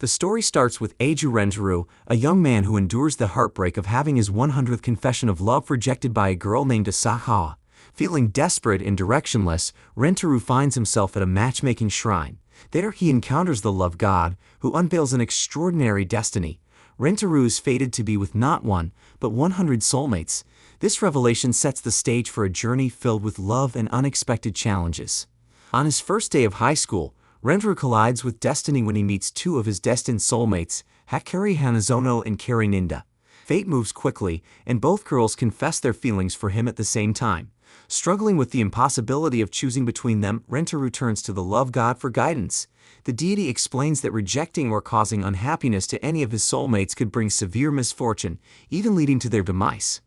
The story starts with Eiju Rentaru, a young man who endures the heartbreak of having his 100th confession of love rejected by a girl named Asaha. Feeling desperate and directionless, Rentaru finds himself at a matchmaking shrine. There he encounters the love god, who unveils an extraordinary destiny. Rentaru is fated to be with not one, but 100 soulmates. This revelation sets the stage for a journey filled with love and unexpected challenges. On his first day of high school, Rentaru collides with destiny when he meets two of his destined soulmates, Hakari Hanazono and Kari Ninda. Fate moves quickly, and both girls confess their feelings for him at the same time. Struggling with the impossibility of choosing between them, Rentaru turns to the love god for guidance. The deity explains that rejecting or causing unhappiness to any of his soulmates could bring severe misfortune, even leading to their demise.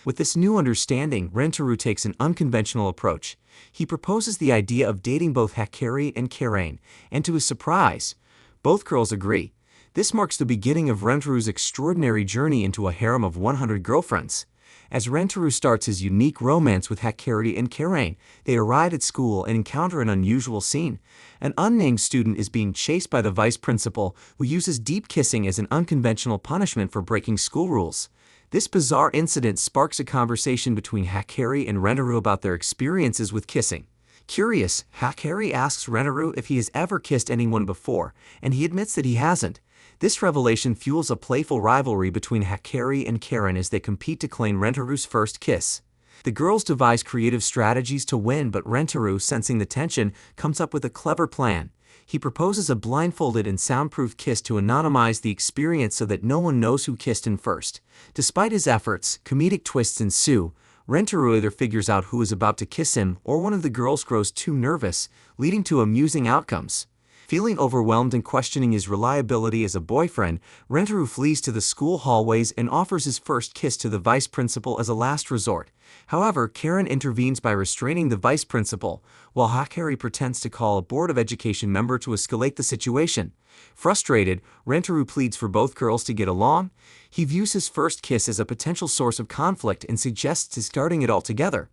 With this new understanding, Rentaru takes an unconventional approach. He proposes the idea of dating both Hakari and Karain, and to his surprise, both girls agree. This marks the beginning of Rentaru's extraordinary journey into a harem of 100 girlfriends. As Rentaru starts his unique romance with Hakari and Karain, they arrive at school and encounter an unusual scene. An unnamed student is being chased by the vice principal, who uses deep kissing as an unconventional punishment for breaking school rules. This bizarre incident sparks a conversation between Hakari and Rentaru about their experiences with kissing. Curious, Hakari asks Rentaru if he has ever kissed anyone before, and he admits that he hasn't. This revelation fuels a playful rivalry between Hakari and Karen as they compete to claim Rentaru's first kiss. The girls devise creative strategies to win, but Rentaru, sensing the tension, comes up with a clever plan. He proposes a blindfolded and soundproof kiss to anonymize the experience so that no one knows who kissed him first. Despite his efforts, comedic twists ensue. Rentaru either figures out who is about to kiss him, or one of the girls grows too nervous, leading to amusing outcomes. Feeling overwhelmed and questioning his reliability as a boyfriend, Rentaru flees to the school hallways and offers his first kiss to the vice principal as a last resort. However, Karen intervenes by restraining the vice principal, while Hakari pretends to call a Board of Education member to escalate the situation. Frustrated, Rentaru pleads for both girls to get along. He views his first kiss as a potential source of conflict and suggests discarding it altogether.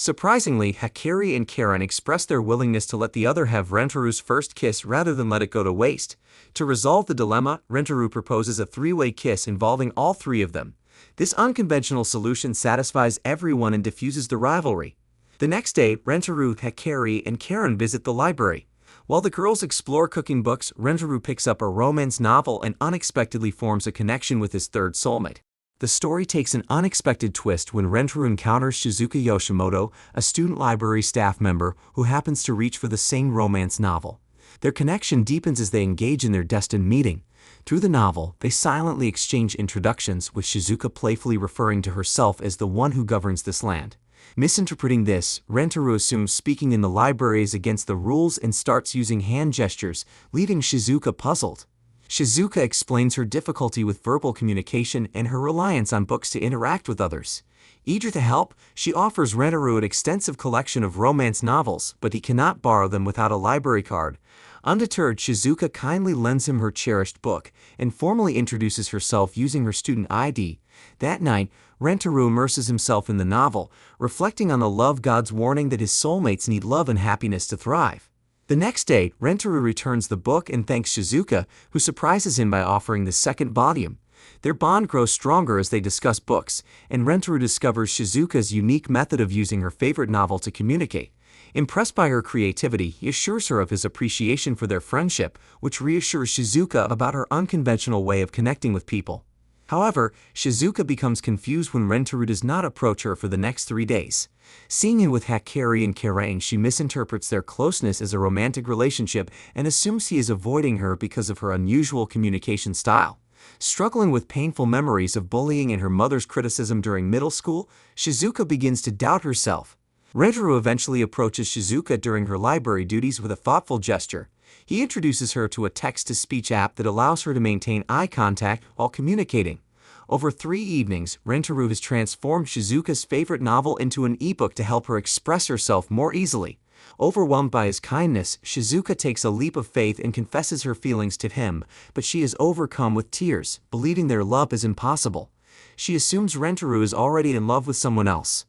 Surprisingly, Hakari and Karen express their willingness to let the other have Rentaru's first kiss rather than let it go to waste. To resolve the dilemma, Rentaru proposes a three-way kiss involving all three of them. This unconventional solution satisfies everyone and diffuses the rivalry. The next day, Rentaru, Hakari, and Karen visit the library. While the girls explore cooking books, Rentaru picks up a romance novel and unexpectedly forms a connection with his third soulmate. The story takes an unexpected twist when Rentaru encounters Shizuka Yoshimoto, a student library staff member who happens to reach for the same romance novel. Their connection deepens as they engage in their destined meeting. Through the novel, they silently exchange introductions, with Shizuka playfully referring to herself as the one who governs this land. Misinterpreting this, Rentaru assumes speaking in the library is against the rules and starts using hand gestures, leaving Shizuka puzzled. Shizuka explains her difficulty with verbal communication and her reliance on books to interact with others. Eager to help, she offers Rentaru an extensive collection of romance novels, but he cannot borrow them without a library card. Undeterred, Shizuka kindly lends him her cherished book and formally introduces herself using her student ID. That night, Rentaru immerses himself in the novel, reflecting on the love god's warning that his soulmates need love and happiness to thrive. The next day, Rentaru returns the book and thanks Shizuka, who surprises him by offering the second volume. Their bond grows stronger as they discuss books, and Rentaru discovers Shizuka's unique method of using her favorite novel to communicate. Impressed by her creativity, he assures her of his appreciation for their friendship, which reassures Shizuka about her unconventional way of connecting with people. However, Shizuka becomes confused when Rentaru does not approach her for the next 3 days. Seeing him with Hakari and Karain, she misinterprets their closeness as a romantic relationship and assumes he is avoiding her because of her unusual communication style. Struggling with painful memories of bullying and her mother's criticism during middle school, Shizuka begins to doubt herself. Rentaru eventually approaches Shizuka during her library duties with a thoughtful gesture. He introduces her to a text-to-speech app that allows her to maintain eye contact while communicating. Over 3 evenings, Rentaru has transformed Shizuka's favorite novel into an ebook to help her express herself more easily. Overwhelmed by his kindness, Shizuka takes a leap of faith and confesses her feelings to him, but she is overcome with tears, believing their love is impossible. She assumes Rentaru is already in love with someone else.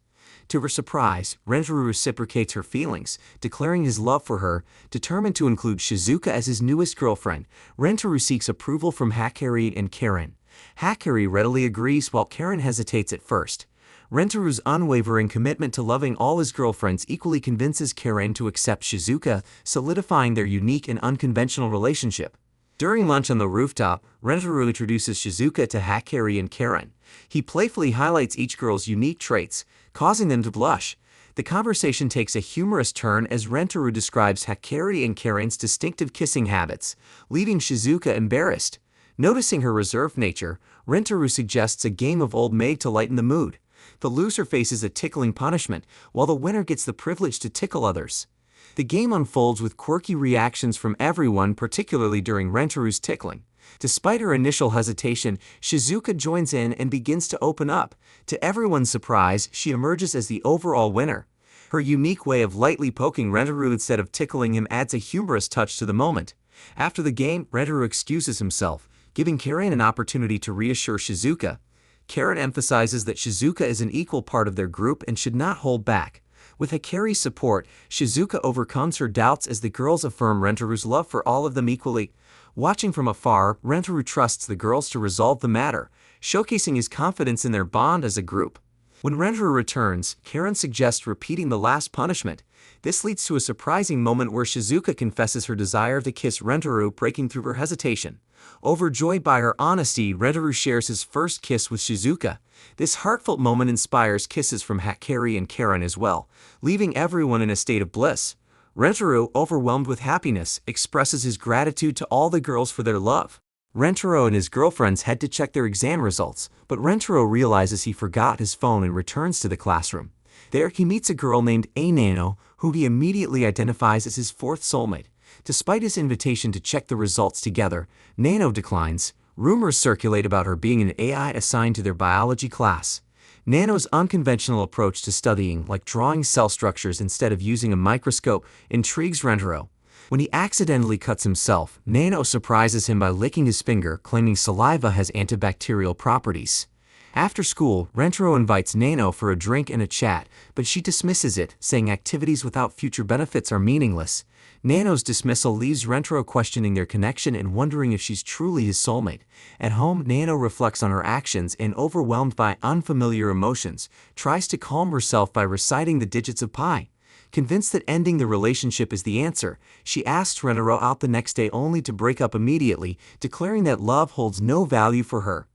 To her surprise, Rentaro reciprocates her feelings, declaring his love for her. Determined to include Shizuka as his newest girlfriend, Rentaro seeks approval from Hakari and Karen. Hakari readily agrees while Karen hesitates at first. Rentaru's unwavering commitment to loving all his girlfriends equally convinces Karen to accept Shizuka, solidifying their unique and unconventional relationship. During lunch on the rooftop, Rentaro introduces Shizuka to Hakari and Karen. He playfully highlights each girl's unique traits, causing them to blush. The conversation takes a humorous turn as Rentaro describes Hakari and Karen's distinctive kissing habits, leaving Shizuka embarrassed. Noticing her reserved nature, Rentaro suggests a game of Old Maid to lighten the mood. The loser faces a tickling punishment, while the winner gets the privilege to tickle others. The game unfolds with quirky reactions from everyone, particularly during Rentaru's tickling. Despite her initial hesitation, Shizuka joins in and begins to open up. To everyone's surprise, she emerges as the overall winner. Her unique way of lightly poking Rentaro instead of tickling him adds a humorous touch to the moment. After the game, Rentaro excuses himself, giving Karen an opportunity to reassure Shizuka. Karen emphasizes that Shizuka is an equal part of their group and should not hold back. With Hakari's support, Shizuka overcomes her doubts as the girls affirm Rentaru's love for all of them equally. Watching from afar, Rentaro trusts the girls to resolve the matter, showcasing his confidence in their bond as a group. When Rentaro returns, Karen suggests repeating the last punishment. This leads to a surprising moment where Shizuka confesses her desire to kiss Rentaro, breaking through her hesitation. Overjoyed by her honesty, Rentaro shares his first kiss with Shizuka. This heartfelt moment inspires kisses from Hakari and Karen as well, leaving everyone in a state of bliss. Rentaro, overwhelmed with happiness, expresses his gratitude to all the girls for their love. Rentaro and his girlfriends head to check their exam results, but Rentaro realizes he forgot his phone and returns to the classroom. There, he meets a girl named Nano, who he immediately identifies as his fourth soulmate. Despite his invitation to check the results together, Nano declines. Rumors circulate about her being an AI assigned to their biology class. Nano's unconventional approach to studying, like drawing cell structures instead of using a microscope, intrigues Rentaro. When he accidentally cuts himself, Nano surprises him by licking his finger, claiming saliva has antibacterial properties. After school, Rentaro invites Nano for a drink and a chat, but she dismisses it, saying activities without future benefits are meaningless. Nano's dismissal leaves Rentaro questioning their connection and wondering if she's truly his soulmate. At home, Nano reflects on her actions and, overwhelmed by unfamiliar emotions, tries to calm herself by reciting the digits of pi. Convinced that ending the relationship is the answer, she asks Rentaro out the next day only to break up immediately, declaring that love holds no value for her.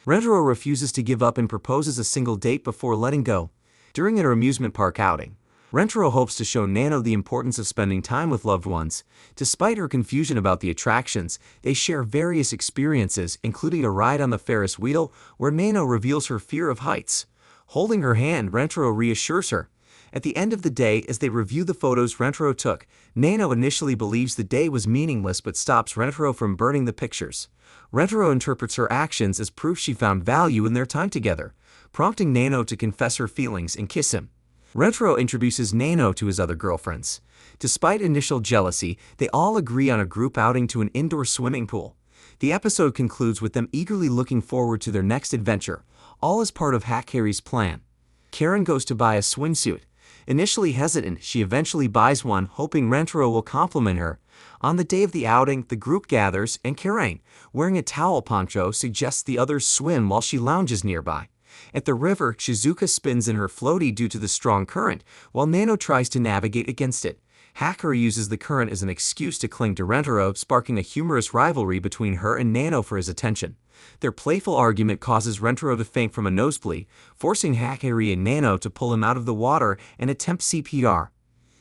Rentaro refuses to give up and proposes a single date before letting go. During their amusement park outing, Rentaro hopes to show Nano the importance of spending time with loved ones. Despite her confusion about the attractions, they share various experiences, including a ride on the Ferris wheel, where Nano reveals her fear of heights. Holding her hand, Rentaro reassures her. At the end of the day, as they review the photos Rentaro took, Nano initially believes the day was meaningless but stops Rentaro from burning the pictures. Rentaro interprets her actions as proof she found value in their time together, prompting Nano to confess her feelings and kiss him. Rentaro introduces Nano to his other girlfriends. Despite initial jealousy, they all agree on a group outing to an indoor swimming pool. The episode concludes with them eagerly looking forward to their next adventure, all as part of Hakari's plan. Karen goes to buy a swimsuit. Initially hesitant, she eventually buys one, hoping Rentaro will compliment her. On the day of the outing, the group gathers, and Karen, wearing a towel poncho, suggests the others swim while she lounges nearby. At the river, Shizuka spins in her floaty due to the strong current, while Nano tries to navigate against it. Hakari uses the current as an excuse to cling to Rentaro, sparking a humorous rivalry between her and Nano for his attention. Their playful argument causes Rentaro to faint from a nosebleed, forcing Hakari and Nano to pull him out of the water and attempt CPR.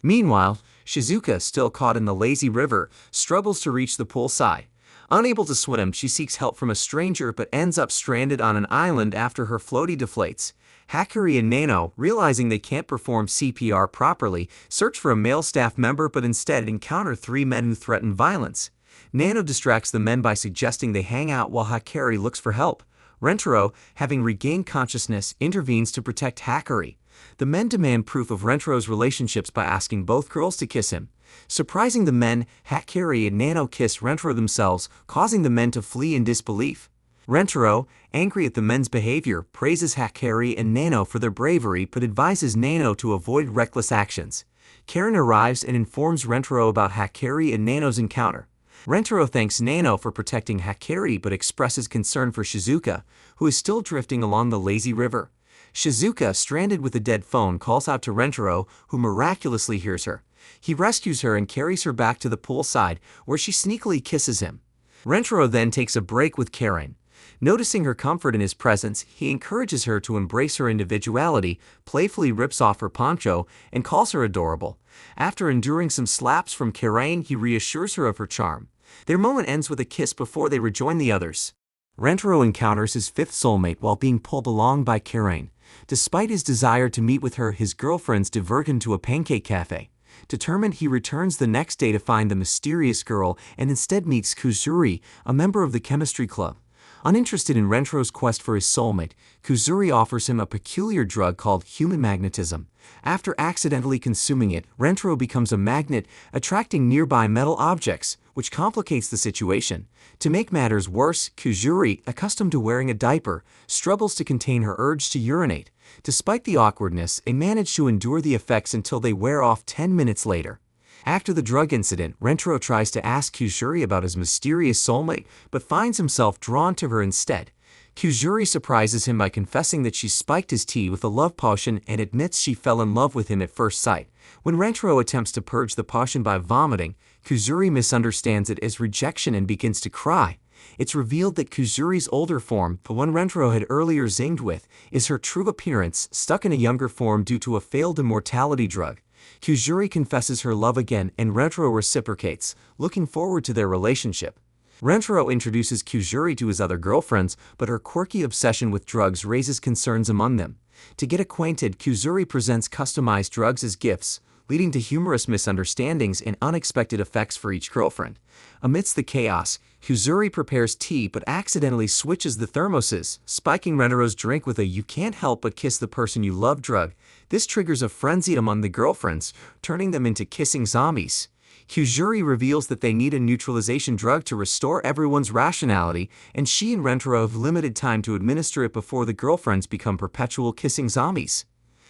Meanwhile, Shizuka, still caught in the lazy river, struggles to reach the pool side. Unable to swim, she seeks help from a stranger but ends up stranded on an island after her floaty deflates. Hakari and Nano, realizing they can't perform CPR properly, search for a male staff member but instead encounter three men who threaten violence. Nano distracts the men by suggesting they hang out while Hakari looks for help. Rentaro, having regained consciousness, intervenes to protect Hakari. The men demand proof of Rentaro's relationships by asking both girls to kiss him. Surprising the men, Hakari and Nano kiss Rentaro themselves, causing the men to flee in disbelief. Rentaro, angry at the men's behavior, praises Hakari and Nano for their bravery but advises Nano to avoid reckless actions. Karen arrives and informs Rentaro about Hakari and Nano's encounter. Rentaro thanks Nano for protecting Hakari but expresses concern for Shizuka, who is still drifting along the lazy river. Shizuka, stranded with a dead phone, calls out to Rentaro, who miraculously hears her. He rescues her and carries her back to the poolside, where she sneakily kisses him. Rentaro then takes a break with Karen. Noticing her comfort in his presence, he encourages her to embrace her individuality, playfully rips off her poncho, and calls her adorable. After enduring some slaps from Karen, he reassures her of her charm. Their moment ends with a kiss before they rejoin the others. Rentaro encounters his fifth soulmate while being pulled along by Karen. Despite his desire to meet with her, his girlfriends divert him to a pancake cafe. Determined, he returns the next day to find the mysterious girl and instead meets Kuzuri, a member of the chemistry club. Uninterested in Rentaro's quest for his soulmate, Kuzuri offers him a peculiar drug called human magnetism. After accidentally consuming it, Rentaro becomes a magnet, attracting nearby metal objects, which complicates the situation. To make matters worse, Kuzuri, accustomed to wearing a diaper, struggles to contain her urge to urinate. Despite the awkwardness, they manage to endure the effects until they wear off 10 minutes later. After the drug incident, Rentaro tries to ask Kuzuri about his mysterious soulmate, but finds himself drawn to her instead. Kuzuri surprises him by confessing that she spiked his tea with a love potion and admits she fell in love with him at first sight. When Rentaro attempts to purge the potion by vomiting, Kuzuri misunderstands it as rejection and begins to cry. It's revealed that Kuzuri's older form, the one Rentaro had earlier zinged with, is her true appearance, stuck in a younger form due to a failed immortality drug. Kuzuri confesses her love again and Rentaro reciprocates, looking forward to their relationship. Rentaro introduces Kuzuri to his other girlfriends, but her quirky obsession with drugs raises concerns among them. To get acquainted, Kuzuri presents customized drugs as gifts, leading to humorous misunderstandings and unexpected effects for each girlfriend. Amidst the chaos, Kuzuri prepares tea but accidentally switches the thermoses, spiking Rentaro's drink with a "you can't help but kiss the person you love" drug. This triggers a frenzy among the girlfriends, turning them into kissing zombies. Kuzuri reveals that they need a neutralization drug to restore everyone's rationality, and she and Rentaro have limited time to administer it before the girlfriends become perpetual kissing zombies.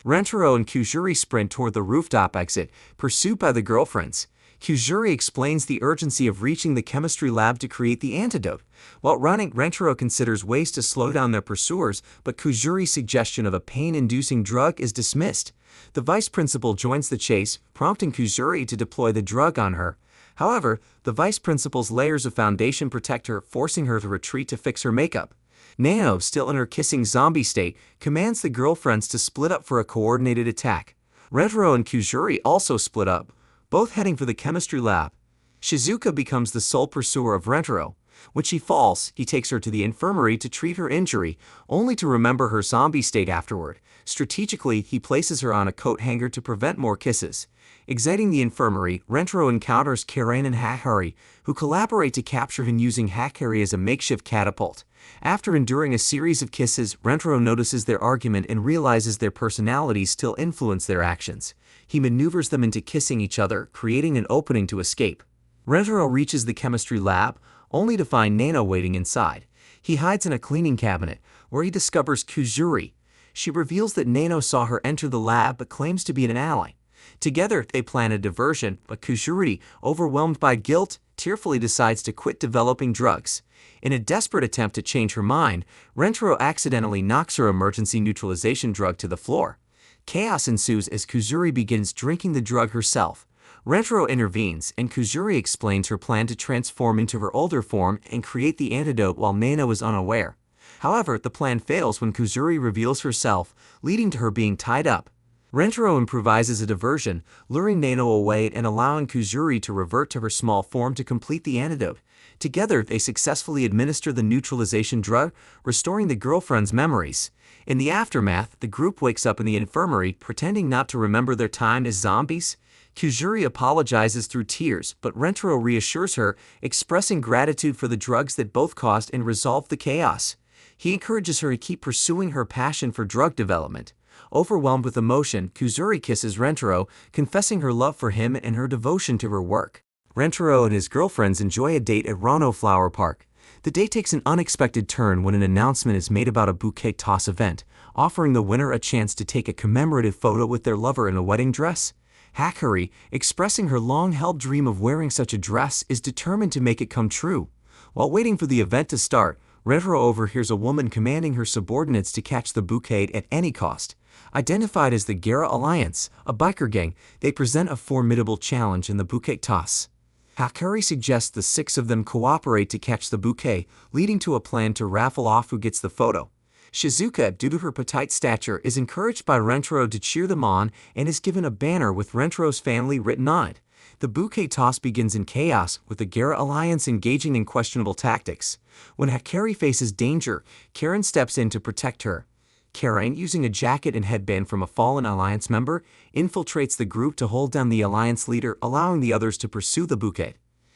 Rentaro and Kuzuri sprint toward the rooftop exit, pursued by the girlfriends. Kuzuri explains the urgency of reaching the chemistry lab to create the antidote. While running, Rentaro considers ways to slow down their pursuers, but Kuzuri's suggestion of a pain-inducing drug is dismissed. The vice principal joins the chase, prompting Kuzuri to deploy the drug on her. However, the vice principal's layers of foundation protect her, forcing her to retreat to fix her makeup. Nano, still in her kissing zombie state, commands the girlfriends to split up for a coordinated attack. Rentaro and Kuzuri also split up, both heading for the chemistry lab. Shizuka becomes the sole pursuer of Rentaro. When she falls, he takes her to the infirmary to treat her injury, only to remember her zombie state afterward. Strategically, he places her on a coat hanger to prevent more kisses. Exiting the infirmary, Rentaro encounters Karen and Hakari, who collaborate to capture him using Hakari as a makeshift catapult. After enduring a series of kisses, Rentaro notices their argument and realizes their personalities still influence their actions. He maneuvers them into kissing each other, creating an opening to escape. Rentaro reaches the chemistry lab, only to find Nano waiting inside. He hides in a cleaning cabinet, where he discovers Kuzuri. She reveals that Nano saw her enter the lab but claims to be an ally. Together, they plan a diversion, but Kuzuri, overwhelmed by guilt, tearfully decides to quit developing drugs. In a desperate attempt to change her mind, Rentaro accidentally knocks her emergency neutralization drug to the floor. Chaos ensues as Kuzuri begins drinking the drug herself. Rentaro intervenes, and Kuzuri explains her plan to transform into her older form and create the antidote while Nano is unaware. However, the plan fails when Kuzuri reveals herself, leading to her being tied up. Rentaro improvises a diversion, luring Nano away and allowing Kuzuri to revert to her small form to complete the antidote. Together, they successfully administer the neutralization drug, restoring the girlfriend's memories. In the aftermath, the group wakes up in the infirmary, pretending not to remember their time as zombies. Kuzuri apologizes through tears, but Rentaro reassures her, expressing gratitude for the drugs that both caused and resolved the chaos. He encourages her to keep pursuing her passion for drug development. Overwhelmed with emotion, Kuzuri kisses Rentaro, confessing her love for him and her devotion to her work. Rentaro and his girlfriends enjoy a date at Rano Flower Park. The day takes an unexpected turn when an announcement is made about a bouquet toss event, offering the winner a chance to take a commemorative photo with their lover in a wedding dress. Hakkari, expressing her long-held dream of wearing such a dress, is determined to make it come true. While waiting for the event to start, Rentaro overhears a woman commanding her subordinates to catch the bouquet at any cost. Identified as the Gara Alliance, a biker gang, they present a formidable challenge in the bouquet toss. Hakkari suggests the 6 of them cooperate to catch the bouquet, leading to a plan to raffle off who gets the photo. Shizuka, due to her petite stature, is encouraged by Rentaro to cheer them on and is given a banner with Rentaro's family written on it. The bouquet toss begins in chaos, with the Gara Alliance engaging in questionable tactics. When Hakkari faces danger, Karen steps in to protect her. Karen, using a jacket and headband from a fallen Alliance member, infiltrates the group to hold down the Alliance leader, allowing the others to pursue the bouquet.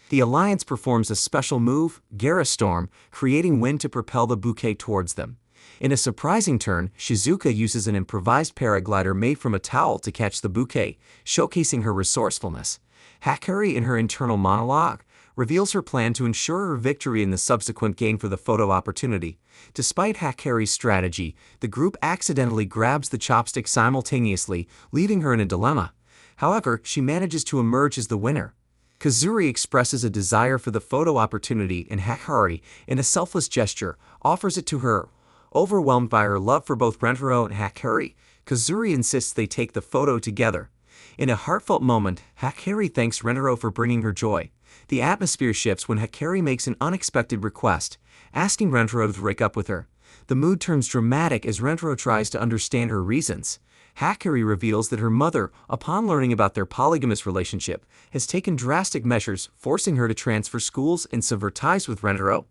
The Alliance performs a special move, Gara Storm, creating wind to propel the bouquet towards them. In a surprising turn, Shizuka uses an improvised paraglider made from a towel to catch the bouquet, showcasing her resourcefulness. Hakkari, in her internal monologue, reveals her plan to ensure her victory in the subsequent game for the photo opportunity. Despite Hakkari's strategy, the group accidentally grabs the chopstick simultaneously, leaving her in a dilemma. However, she manages to emerge as the winner. Kazuri expresses a desire for the photo opportunity, and Hakkari, in a selfless gesture, offers it to her. Overwhelmed by her love for both Rentaro and Hakkari, Kazuri insists they take the photo together. In a heartfelt moment, Hakkari thanks Rentaro for bringing her joy. The atmosphere shifts when Hakkari makes an unexpected request, asking Rentaro to break up with her. The mood turns dramatic as Rentaro tries to understand her reasons. Hakkari reveals that her mother, upon learning about their polygamous relationship, has taken drastic measures, forcing her to transfer schools and sever ties with Rentaro.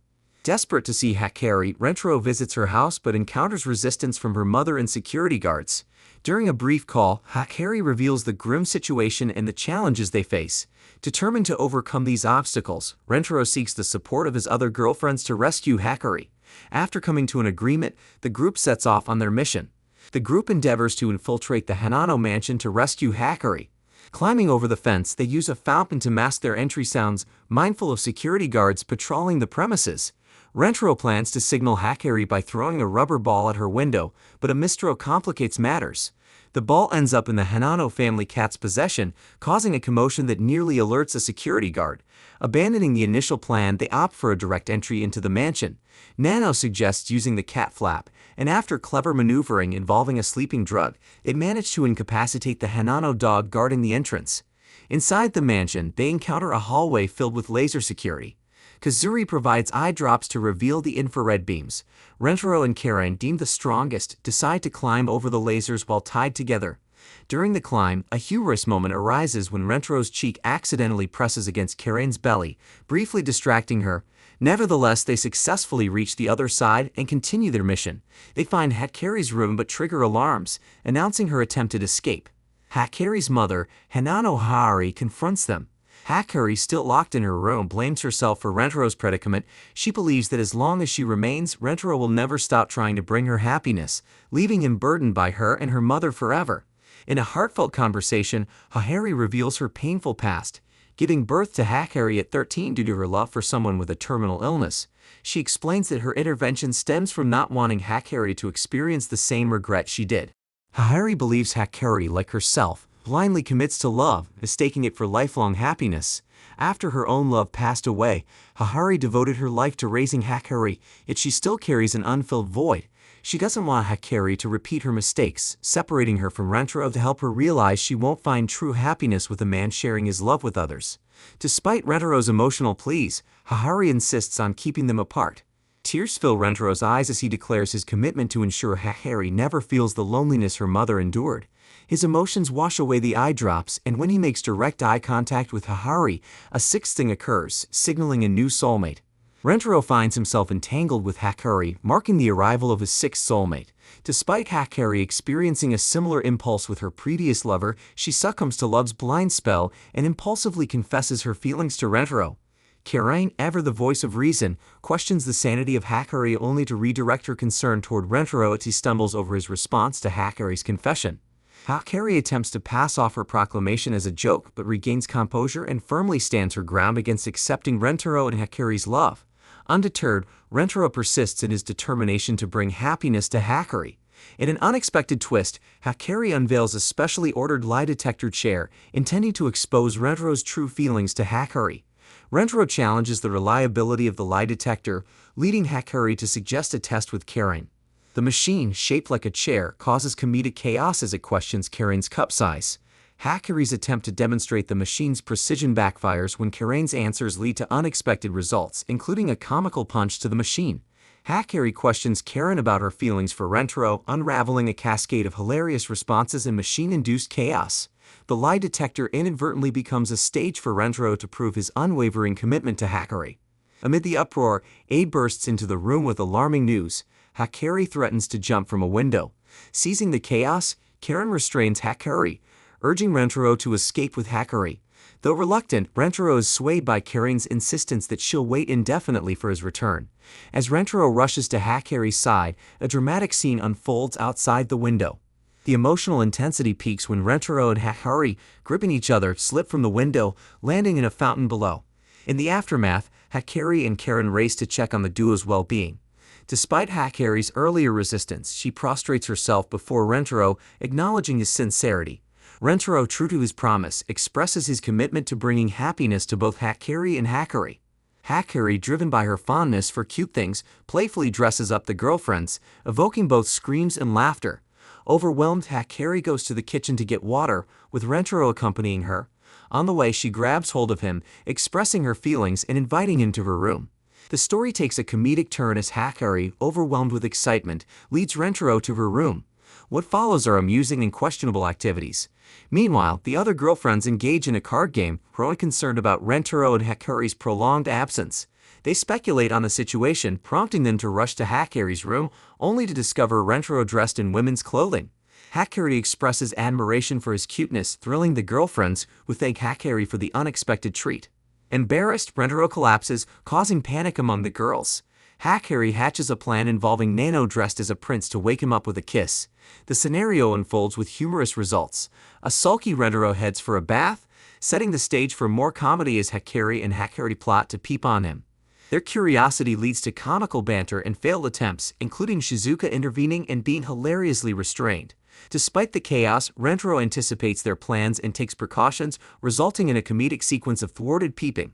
Desperate to see Hakkari, Rentaro visits her house but encounters resistance from her mother and security guards. During a brief call, Hakkari reveals the grim situation and the challenges they face. Determined to overcome these obstacles, Rentaro seeks the support of his other girlfriends to rescue Hakkari. After coming to an agreement, the group sets off on their mission. The group endeavors to infiltrate the Hanano mansion to rescue Hakkari. Climbing over the fence, they use a fountain to mask their entry sounds, mindful of security guards patrolling the premises. Rentaro plans to signal Hakkari by throwing a rubber ball at her window, but a mistthrow complicates matters. The ball ends up in the Hanano family cat's possession, causing a commotion that nearly alerts a security guard. Abandoning the initial plan, they opt for a direct entry into the mansion. Nano suggests using the cat flap, and after clever maneuvering involving a sleeping drug, they manage to incapacitate the Hanano dog guarding the entrance. Inside the mansion, they encounter a hallway filled with laser security. Kazuri provides eye drops to reveal the infrared beams. Rentaro and Karen, deemed the strongest, decide to climb over the lasers while tied together. During the climb, a humorous moment arises when Rentaro's cheek accidentally presses against Karen's belly, briefly distracting her. Nevertheless, they successfully reach the other side and continue their mission. They find Hakkari's room but trigger alarms, announcing her attempted escape. Hakkari's mother, Hanano Haari, confronts them. Hakkari, still locked in her room, blames herself for Rentaro's predicament. She believes that as long as she remains, Rentaro will never stop trying to bring her happiness, leaving him burdened by her and her mother forever. In a heartfelt conversation, Haari reveals her painful past. Giving birth to Hakkari at 13 due to her love for someone with a terminal illness. She explains that her intervention stems from not wanting Hakkari to experience the same regret she did. Haari believes Hakkari, like herself, blindly commits to love, mistaking it for lifelong happiness. After her own love passed away, Haari devoted her life to raising Hakkari, yet she still carries an unfilled void. She doesn't want Hakkari to repeat her mistakes, separating her from Rentaro to help her realize she won't find true happiness with a man sharing his love with others. Despite Rentaro's emotional pleas, Haari insists on keeping them apart. Tears fill Rentaro's eyes as he declares his commitment to ensure Hakkari never feels the loneliness her mother endured. His emotions wash away the eye drops, and when he makes direct eye contact with Haari, a sixth thing occurs, signaling a new soulmate. Rentaro finds himself entangled with Hakkari, marking the arrival of his sixth soulmate. Despite Hakkari experiencing a similar impulse with her previous lover, she succumbs to love's blind spell and impulsively confesses her feelings to Rentaro. Karen, ever the voice of reason, questions the sanity of Hakkari only to redirect her concern toward Rentaro as he stumbles over his response to Hakkari's confession. Hakkari attempts to pass off her proclamation as a joke but regains composure and firmly stands her ground against accepting Rentaro and Hakkari's love. Undeterred, Rentaro persists in his determination to bring happiness to Hakari. In an unexpected twist, Hakari unveils a specially ordered lie detector chair intending to expose Rentaro's true feelings to Hakari. Rentaro challenges the reliability of the lie detector, leading Hakari to suggest a test with Karen. The machine, shaped like a chair, causes comedic chaos as it questions Karen's cup size. Hakari's attempt to demonstrate the machine's precision backfires when Karen's answers lead to unexpected results, including a comical punch to the machine. Hakari questions Karen about her feelings for Rentaro, unraveling a cascade of hilarious responses and machine-induced chaos. The lie detector inadvertently becomes a stage for Rentaro to prove his unwavering commitment to Hakari. Amid the uproar, Aide bursts into the room with alarming news. Hakari threatens to jump from a window. Seizing the chaos, Karen restrains Hakari, urging Rentaro to escape with Hakari. Though reluctant, Rentaro is swayed by Karen's insistence that she'll wait indefinitely for his return. As Rentaro rushes to Hakari's side, a dramatic scene unfolds outside the window. The emotional intensity peaks when Rentaro and Hakari, gripping each other, slip from the window, landing in a fountain below. In the aftermath, Hakari and Karen race to check on the duo's well-being. Despite Hakari's earlier resistance, she prostrates herself before Rentaro, acknowledging his sincerity. Rentaro, true to his promise, expresses his commitment to bringing happiness to both Hakari and Hakari. Hakari, driven by her fondness for cute things, playfully dresses up the girlfriends, evoking both screams and laughter. Overwhelmed, Hakari goes to the kitchen to get water, with Rentaro accompanying her. On the way, she grabs hold of him, expressing her feelings and inviting him to her room. The story takes a comedic turn as Hakari, overwhelmed with excitement, leads Rentaro to her room. What follows are amusing and questionable activities. Meanwhile, the other girlfriends engage in a card game, growing concerned about Rentaro and Hakari's prolonged absence. They speculate on the situation, prompting them to rush to Hakari's room, only to discover Rentaro dressed in women's clothing. Hakari expresses admiration for his cuteness, thrilling the girlfriends, who thank Hakari for the unexpected treat. Embarrassed, Rentaro collapses, causing panic among the girls. Hakari hatches a plan involving Nano dressed as a prince to wake him up with a kiss. The scenario unfolds with humorous results. A sulky Rentaro heads for a bath, setting the stage for more comedy as Hakari and Hakari plot to peep on him. Their curiosity leads to comical banter and failed attempts, including Shizuka intervening and being hilariously restrained. Despite the chaos, Rentaro anticipates their plans and takes precautions, resulting in a comedic sequence of thwarted peeping.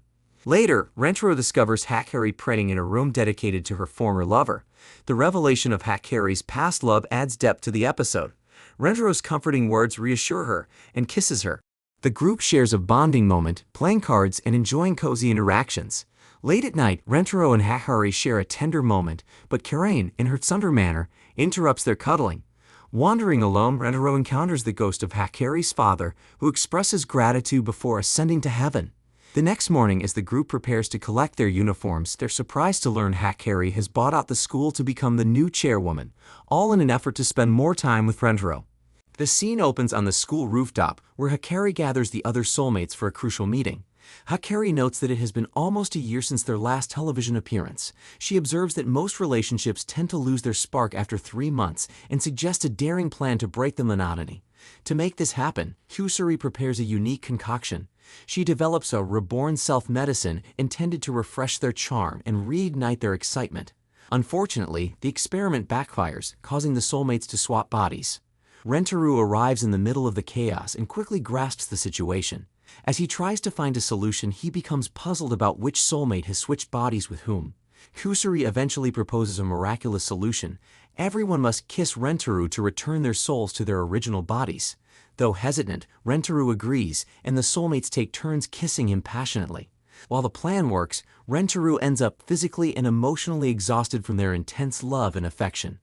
Later, Rentaro discovers Hakari praying in a room dedicated to her former lover. The revelation of Hakari's past love adds depth to the episode. Rentaro's comforting words reassure her and kisses her. The group shares a bonding moment, playing cards and enjoying cozy interactions. Late at night, Rentaro and Hakari share a tender moment, but Karen, in her tsundere manner, interrupts their cuddling. Wandering alone, Rentaro encounters the ghost of Hakari's father, who expresses gratitude before ascending to heaven. The next morning, as the group prepares to collect their uniforms, they're surprised to learn Hakari has bought out the school to become the new chairwoman, all in an effort to spend more time with Rentaro. The scene opens on the school rooftop, where Hakari gathers the other soulmates for a crucial meeting. Hakari notes that it has been almost a year since their last television appearance. She observes that most relationships tend to lose their spark after 3 months and suggests a daring plan to break the monotony. To make this happen, Kusuri prepares a unique concoction. She develops a reborn self-medicine intended to refresh their charm and reignite their excitement. Unfortunately, the experiment backfires, causing the soulmates to swap bodies. Rentaro arrives in the middle of the chaos and quickly grasps the situation. As he tries to find a solution, he becomes puzzled about which soulmate has switched bodies with whom. Kusuri eventually proposes a miraculous solution. Everyone must kiss Rentaro to return their souls to their original bodies. Though hesitant, Rentaro agrees, and the soulmates take turns kissing him passionately. While the plan works, Rentaro ends up physically and emotionally exhausted from their intense love and affection.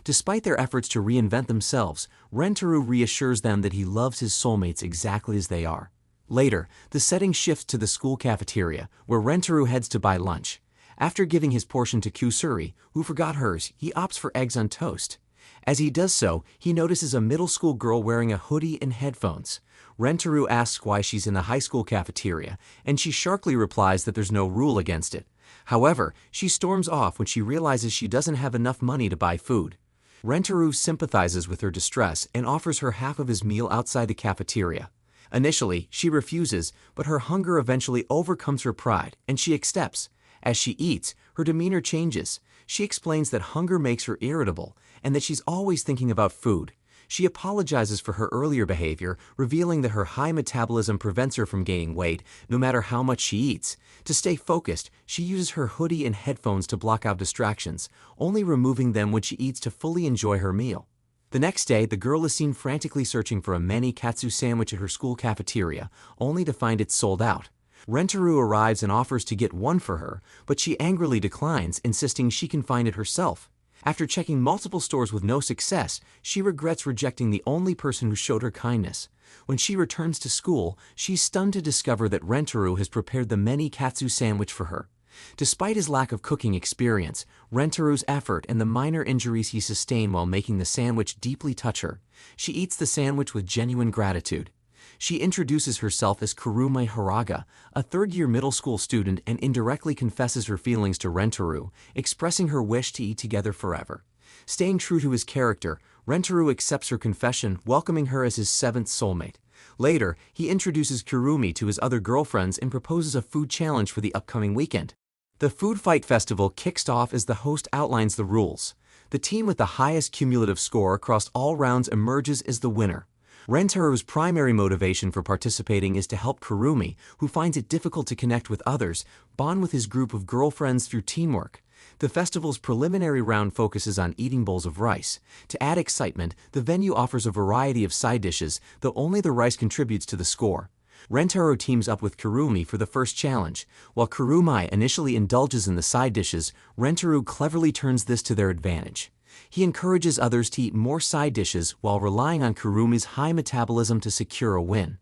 Despite their efforts to reinvent themselves, Rentaro reassures them that he loves his soulmates exactly as they are. Later, the setting shifts to the school cafeteria, where Rentaro heads to buy lunch. After giving his portion to Kusuri, who forgot hers, he opts for eggs on toast. As he does so, he notices a middle school girl wearing a hoodie and headphones. Rentaro asks why she's in the high school cafeteria, and she sharply replies that there's no rule against it. However, she storms off when she realizes she doesn't have enough money to buy food. Rentaro sympathizes with her distress and offers her half of his meal outside the cafeteria. Initially, she refuses, but her hunger eventually overcomes her pride, and she accepts. As she eats, her demeanor changes. She explains that hunger makes her irritable and that she's always thinking about food. She apologizes for her earlier behavior, revealing that her high metabolism prevents her from gaining weight, no matter how much she eats. To stay focused, she uses her hoodie and headphones to block out distractions, only removing them when she eats to fully enjoy her meal. The next day, the girl is seen frantically searching for a mani katsu sandwich at her school cafeteria, only to find it sold out. Rentaro arrives and offers to get one for her, but she angrily declines, insisting she can find it herself. After checking multiple stores with no success, she regrets rejecting the only person who showed her kindness. When she returns to school, she's stunned to discover that Rentaro has prepared the mani katsu sandwich for her. Despite his lack of cooking experience, Rentaro's effort and the minor injuries he sustained while making the sandwich deeply touch her. She eats the sandwich with genuine gratitude. She introduces herself as Kurumi Haraga, a third-year middle school student, and indirectly confesses her feelings to Rentaro, expressing her wish to eat together forever. Staying true to his character, Rentaro accepts her confession, welcoming her as his seventh soulmate. Later, he introduces Kurumi to his other girlfriends and proposes a food challenge for the upcoming weekend. The Food Fight Festival kicks off as the host outlines the rules. The team with the highest cumulative score across all rounds emerges as the winner. Rentaro's primary motivation for participating is to help Kurumi, who finds it difficult to connect with others, bond with his group of girlfriends through teamwork. The festival's preliminary round focuses on eating bowls of rice. To add excitement, the venue offers a variety of side dishes, though only the rice contributes to the score. Rentaro teams up with Kurumi for the first challenge. While Kurumi initially indulges in the side dishes, Rentaro cleverly turns this to their advantage. He encourages others to eat more side dishes while relying on Kurumi's high metabolism to secure a win.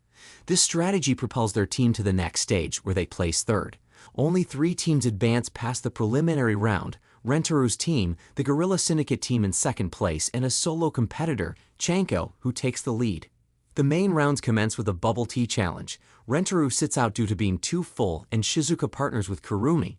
This strategy propels their team to the next stage, where they place third. Only 3 teams advance past the preliminary round: Rentaro's team, the Guerrilla Syndicate team in second place, and a solo competitor, Chanko, who takes the lead. The main rounds commence with a bubble tea challenge. Rentaro sits out due to being too full, and Shizuka partners with Kurumi.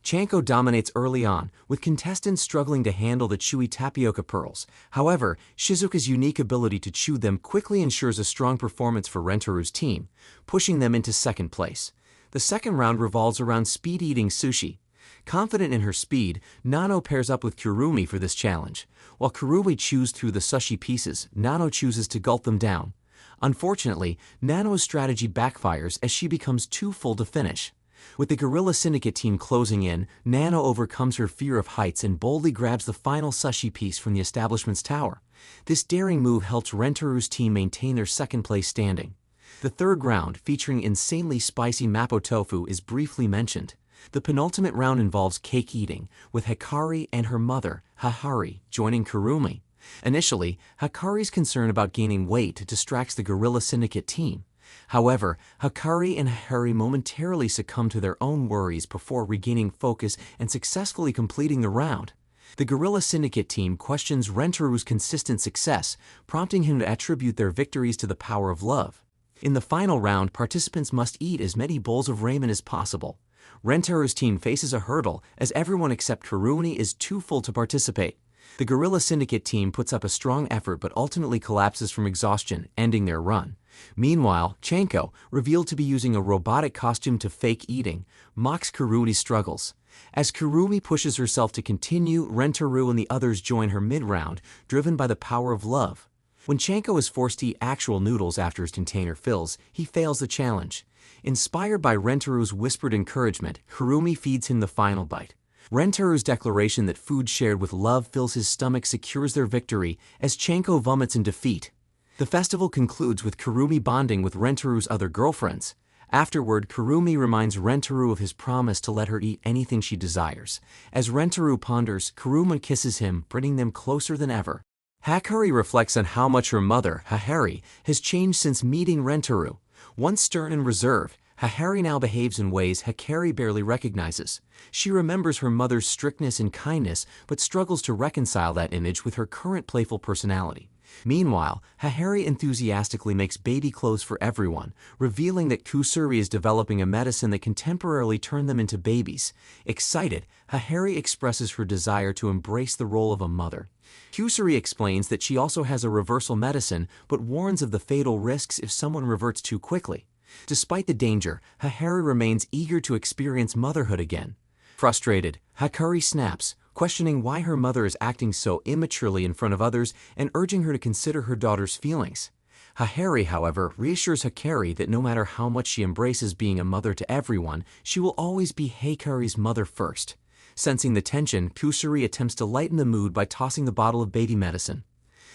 Chanko dominates early on, with contestants struggling to handle the chewy tapioca pearls. However, Shizuka's unique ability to chew them quickly ensures a strong performance for Rentaro's team, pushing them into second place. The second round revolves around speed-eating sushi. Confident in her speed, Nano pairs up with Kurumi for this challenge. While Kurumi chews through the sushi pieces, Nano chooses to gulp them down. Unfortunately, Nano's strategy backfires as she becomes too full to finish. With the Guerrilla Syndicate team closing in, Nano overcomes her fear of heights and boldly grabs the final sushi piece from the establishment's tower. This daring move helps Rentaro's team maintain their second-place standing. The third round, featuring insanely spicy mapo tofu, is briefly mentioned. The penultimate round involves cake eating, with Hikari and her mother, Hahari, joining Kurumi. Initially, Hikari's concern about gaining weight distracts the Guerrilla Syndicate team. However, Hikari and Hahari momentarily succumb to their own worries before regaining focus and successfully completing the round. The Guerrilla Syndicate team questions Rentaro's consistent success, prompting him to attribute their victories to the power of love. In the final round, participants must eat as many bowls of ramen as possible. Rentaro's team faces a hurdle, as everyone except Kurumi is too full to participate. The Guerrilla Syndicate team puts up a strong effort but ultimately collapses from exhaustion, ending their run. Meanwhile, Chanko, revealed to be using a robotic costume to fake eating, mocks Kurumi's struggles. As Kurumi pushes herself to continue, Rentaro and the others join her mid-round, driven by the power of love. When Chanko is forced to eat actual noodles after his container fills, he fails the challenge. Inspired by Rentaro's whispered encouragement, Kurumi feeds him the final bite. Rentaro's declaration that food shared with love fills his stomach secures their victory, as Chanko vomits in defeat. The festival concludes with Kurumi bonding with Rentaro's other girlfriends. Afterward, Kurumi reminds Rentaro of his promise to let her eat anything she desires. As Rentaro ponders, Kurumi kisses him, bringing them closer than ever. Hikari reflects on how much her mother, Hahari, has changed since meeting Rentaro. Once stern and reserved, Hahari now behaves in ways Hikari barely recognizes. She remembers her mother's strictness and kindness, but struggles to reconcile that image with her current playful personality. Meanwhile, Hahari enthusiastically makes baby clothes for everyone, revealing that Kusuri is developing a medicine that can temporarily turn them into babies. Excited, Hahari expresses her desire to embrace the role of a mother. Kusuri explains that she also has a reversal medicine, but warns of the fatal risks if someone reverts too quickly. Despite the danger, Hahari remains eager to experience motherhood again. Frustrated, Hakari snaps, questioning why her mother is acting so immaturely in front of others and urging her to consider her daughter's feelings. Hahari, however, reassures Hakari that no matter how much she embraces being a mother to everyone, she will always be Hakari's mother first. Sensing the tension, Kusari attempts to lighten the mood by tossing the bottle of baby medicine.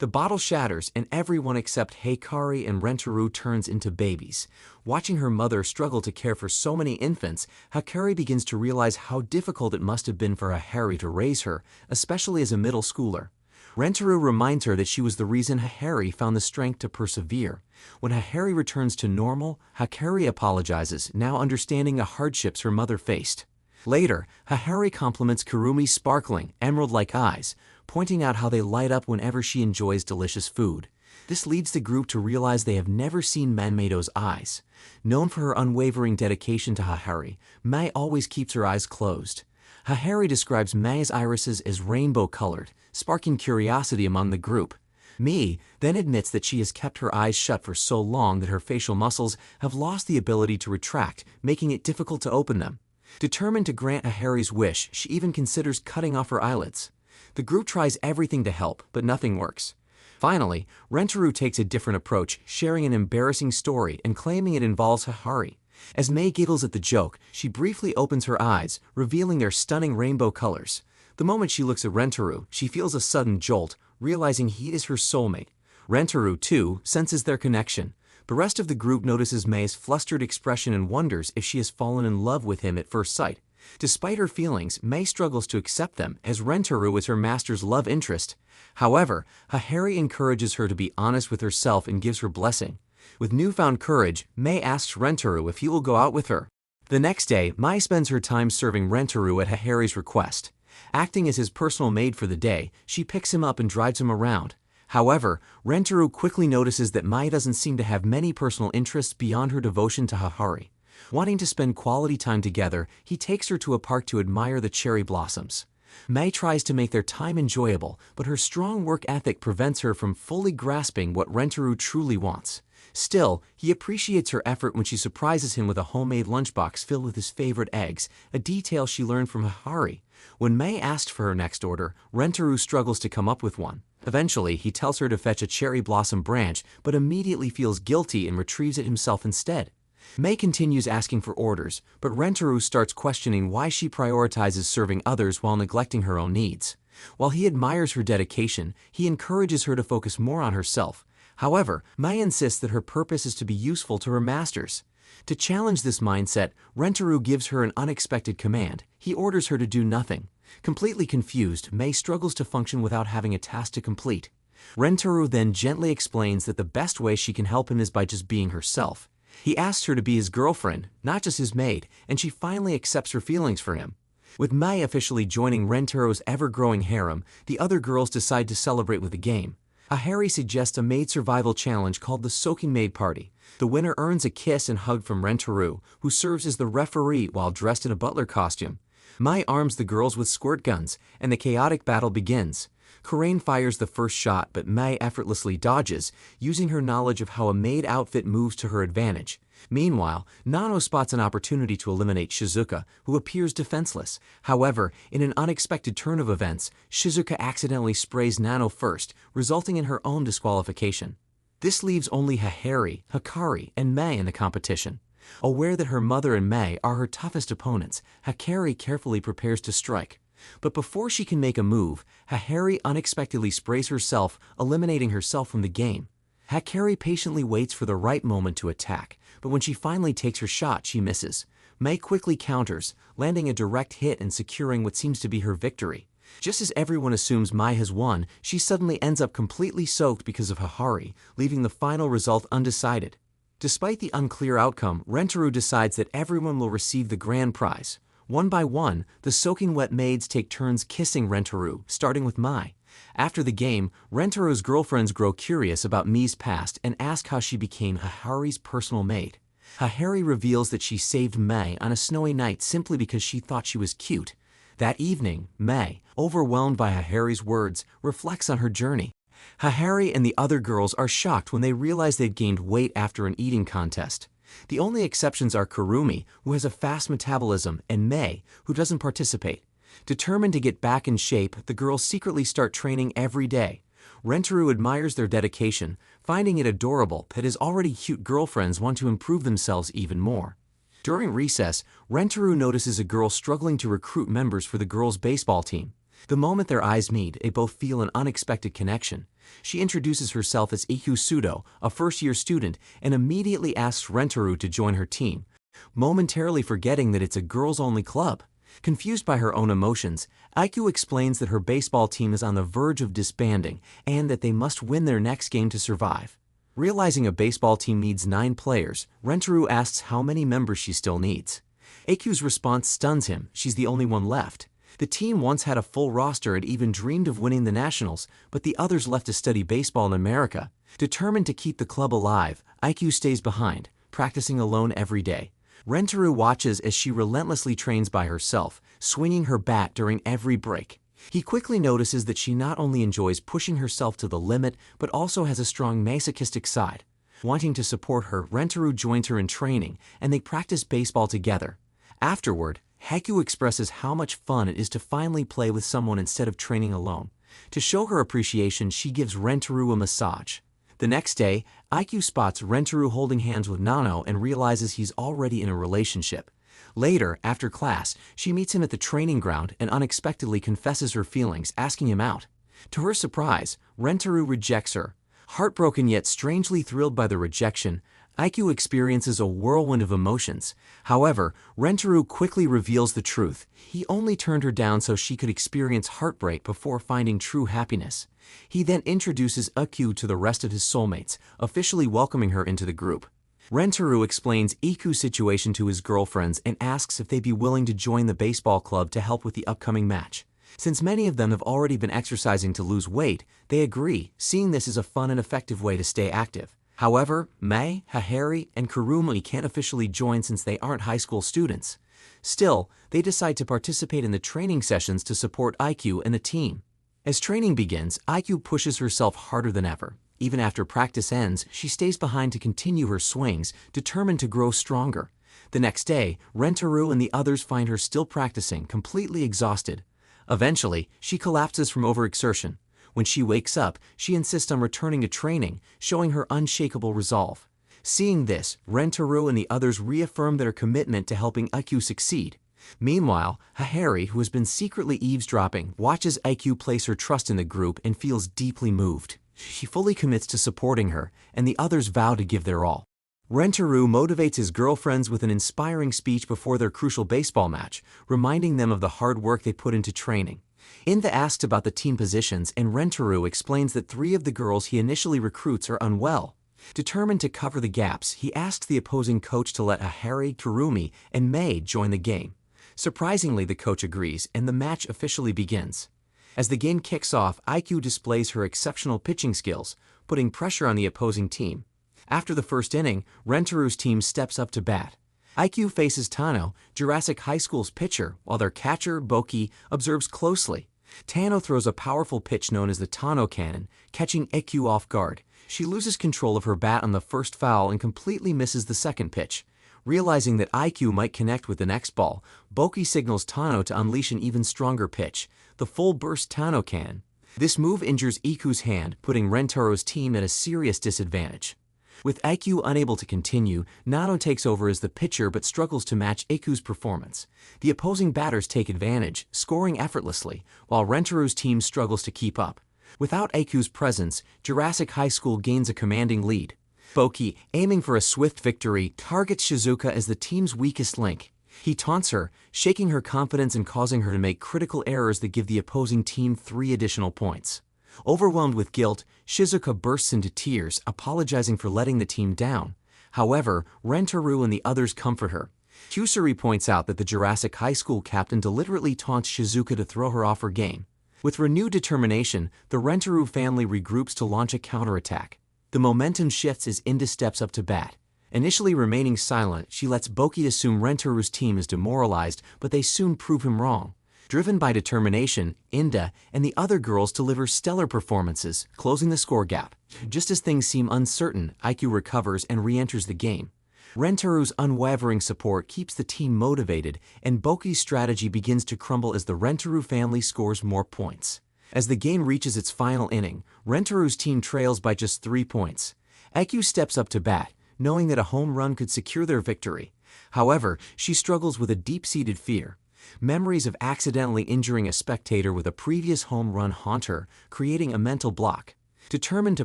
The bottle shatters and everyone except Hakari and Rentaro turns into babies. Watching her mother struggle to care for so many infants, Hakari begins to realize how difficult it must have been for Hahari to raise her, especially as a middle schooler. Rentaro reminds her that she was the reason Hahari found the strength to persevere. When Hahari returns to normal, Hakari apologizes, now understanding the hardships her mother faced. Later, Hahari compliments Kurumi's sparkling, emerald-like eyes, pointing out how they light up whenever she enjoys delicious food. This leads the group to realize they have never seen Manmado's eyes. Known for her unwavering dedication to Hahari, Mai always keeps her eyes closed. Hahari describes Mai's irises as rainbow-colored, sparking curiosity among the group. Mai then admits that she has kept her eyes shut for so long that her facial muscles have lost the ability to retract, making it difficult to open them. Determined to grant Hahari's wish, she even considers cutting off her eyelids. The group tries everything to help, but nothing works. Finally, Rentaro takes a different approach, sharing an embarrassing story and claiming it involves Hahari. As Mai giggles at the joke, she briefly opens her eyes, revealing their stunning rainbow colors. The moment she looks at Rentaro, she feels a sudden jolt, realizing he is her soulmate. Rentaro, too, senses their connection. The rest of the group notices Mai's flustered expression and wonders if she has fallen in love with him at first sight. Despite her feelings, Mai struggles to accept them, as Rentaro is her master's love interest. However, Hahari encourages her to be honest with herself and gives her blessing. With newfound courage, Mai asks Rentaro if he will go out with her. The next day, Mai spends her time serving Rentaro at Hahari's request. Acting as his personal maid for the day, she picks him up and drives him around. However, Rentaro quickly notices that Mai doesn't seem to have many personal interests beyond her devotion to Hahari. Wanting to spend quality time together, he takes her to a park to admire the cherry blossoms. Mai tries to make their time enjoyable, but her strong work ethic prevents her from fully grasping what Rentaro truly wants. Still, he appreciates her effort when she surprises him with a homemade lunchbox filled with his favorite eggs, a detail she learned from Hahari. When Mai asks for her next order, Rentaro struggles to come up with one. Eventually, he tells her to fetch a cherry blossom branch, but immediately feels guilty and retrieves it himself instead. Mai continues asking for orders, but Rentaro starts questioning why she prioritizes serving others while neglecting her own needs. While he admires her dedication, he encourages her to focus more on herself. However, Mai insists that her purpose is to be useful to her masters. To challenge this mindset, Rentaro gives her an unexpected command. He orders her to do nothing. Completely confused, Mai struggles to function without having a task to complete. Rentaro then gently explains that the best way she can help him is by just being herself. He asks her to be his girlfriend, not just his maid, and she finally accepts her feelings for him. With Mai officially joining Rentaro's ever-growing harem, the other girls decide to celebrate with a game. Hahari suggests a maid survival challenge called the Soaking Maid Party. The winner earns a kiss and hug from Rentaro, who serves as the referee while dressed in a butler costume. Mai arms the girls with squirt guns, and the chaotic battle begins. Karain fires the first shot, but Mai effortlessly dodges, using her knowledge of how a maid outfit moves to her advantage. Meanwhile, Nano spots an opportunity to eliminate Shizuka, who appears defenseless. However, in an unexpected turn of events, Shizuka accidentally sprays Nano first, resulting in her own disqualification. This leaves only Hahari, Hakari, and Mai in the competition. Aware that her mother and Mai are her toughest opponents, Hakari carefully prepares to strike. But before she can make a move, Hahari unexpectedly sprays herself, eliminating herself from the game. Hakari patiently waits for the right moment to attack, but when she finally takes her shot, she misses. Mai quickly counters, landing a direct hit and securing what seems to be her victory. Just as everyone assumes Mai has won, she suddenly ends up completely soaked because of Hahari, leaving the final result undecided. Despite the unclear outcome, Rentaro decides that everyone will receive the grand prize. One by one, the soaking wet maids take turns kissing Rentaro, starting with Mai. After the game, Rentaro's girlfriends grow curious about Mai's past and ask how she became Hahari's personal maid. Hahari reveals that she saved Mai on a snowy night simply because she thought she was cute. That evening, Mai, overwhelmed by Hahari's words, reflects on her journey. Hahari and the other girls are shocked when they realize they'd gained weight after an eating contest. The only exceptions are Kurumi, who has a fast metabolism, and Mei, who doesn't participate. Determined to get back in shape, the girls secretly start training every day. Rentaro admires their dedication, finding it adorable that his already cute girlfriends want to improve themselves even more. During recess, Rentaro notices a girl struggling to recruit members for the girls' baseball team. The moment their eyes meet, they both feel an unexpected connection. She introduces herself as Iku Sudo, a first-year student, and immediately asks Rentaro to join her team, momentarily forgetting that it's a girls-only club. Confused by her own emotions, Iku explains that her baseball team is on the verge of disbanding and that they must win their next game to survive. Realizing a baseball team needs 9 players, Rentaro asks how many members she still needs. Iku's response stuns him. She's the only one left. The team once had a full roster and even dreamed of winning the Nationals, but the others left to study baseball in America. Determined to keep the club alive, Iku stays behind, practicing alone every day. Rentaro watches as she relentlessly trains by herself, swinging her bat during every break. He quickly notices that she not only enjoys pushing herself to the limit, but also has a strong masochistic side. Wanting to support her, Rentaro joins her in training, and they practice baseball together. Afterward, Haku expresses how much fun it is to finally play with someone instead of training alone. To show her appreciation, she gives Rentaro a massage. The next day, Iku spots Rentaro holding hands with Nano and realizes he's already in a relationship. Later, after class, she meets him at the training ground and unexpectedly confesses her feelings, asking him out. To her surprise, Rentaro rejects her. Heartbroken yet strangely thrilled by the rejection, Iku experiences a whirlwind of emotions. However, Rentaro quickly reveals the truth. He only turned her down so she could experience heartbreak before finding true happiness. He then introduces Iku to the rest of his soulmates, officially welcoming her into the group. Rentaro explains Iku's situation to his girlfriends and asks if they'd be willing to join the baseball club to help with the upcoming match. Since many of them have already been exercising to lose weight, they agree, seeing this as a fun and effective way to stay active. However, Mei, Hahari, and Kurumi can't officially join since they aren't high school students. Still, they decide to participate in the training sessions to support Iku and the team. As training begins, Iku pushes herself harder than ever. Even after practice ends, she stays behind to continue her swings, determined to grow stronger. The next day, Rentaro and the others find her still practicing, completely exhausted. Eventually, she collapses from overexertion. When she wakes up, she insists on returning to training, showing her unshakable resolve. Seeing this, Rentaro and the others reaffirm their commitment to helping Iku succeed. Meanwhile, Hahari, who has been secretly eavesdropping, watches Iku place her trust in the group and feels deeply moved. She fully commits to supporting her, and the others vow to give their all. Rentaro motivates his girlfriends with an inspiring speech before their crucial baseball match, reminding them of the hard work they put into training. Inda asks about the team positions, and Rentaro explains that 3 of the girls he initially recruits are unwell. Determined to cover the gaps, he asks the opposing coach to let Hahari, Kurumi, and Mei join the game. Surprisingly, the coach agrees, and the match officially begins. As the game kicks off, Iku displays her exceptional pitching skills, putting pressure on the opposing team. After the first inning, Rentaro's team steps up to bat. Iku faces Tano, Jurassic High School's pitcher, while their catcher, Boki, observes closely. Tano throws a powerful pitch known as the Tano Cannon, catching Iku off guard. She loses control of her bat on the first foul and completely misses the second pitch. Realizing that Iku might connect with the next ball, Boki signals Tano to unleash an even stronger pitch, the full-burst Tano Cannon. This move injures Iku's hand, putting Rentaro's team at a serious disadvantage. With Iku unable to continue, Nano takes over as the pitcher but struggles to match Iku's performance. The opposing batters take advantage, scoring effortlessly, while Rentaro's team struggles to keep up. Without Iku's presence, Jurassic High School gains a commanding lead. Boki, aiming for a swift victory, targets Shizuka as the team's weakest link. He taunts her, shaking her confidence and causing her to make critical errors that give the opposing team 3 additional points. Overwhelmed with guilt, Shizuka bursts into tears, apologizing for letting the team down. However, Rentaro and the others comfort her. Kusuri points out that the Jurassic High School captain deliberately taunts Shizuka to throw her off her game. With renewed determination, the Rentaro family regroups to launch a counterattack. The momentum shifts as Inda steps up to bat. Initially remaining silent, she lets Boki assume Rentaro's team is demoralized, but they soon prove him wrong. Driven by determination, Inda and the other girls deliver stellar performances, closing the score gap. Just as things seem uncertain, Iku recovers and re-enters the game. Rentaru's unwavering support keeps the team motivated, and Boki's strategy begins to crumble as the Rentaru family scores more points. As the game reaches its final inning, Rentaru's team trails by just 3 points. Aiku steps up to bat, knowing that a home run could secure their victory. However, she struggles with a deep-seated fear. Memories of accidentally injuring a spectator with a previous home run haunt her, creating a mental block. Determined to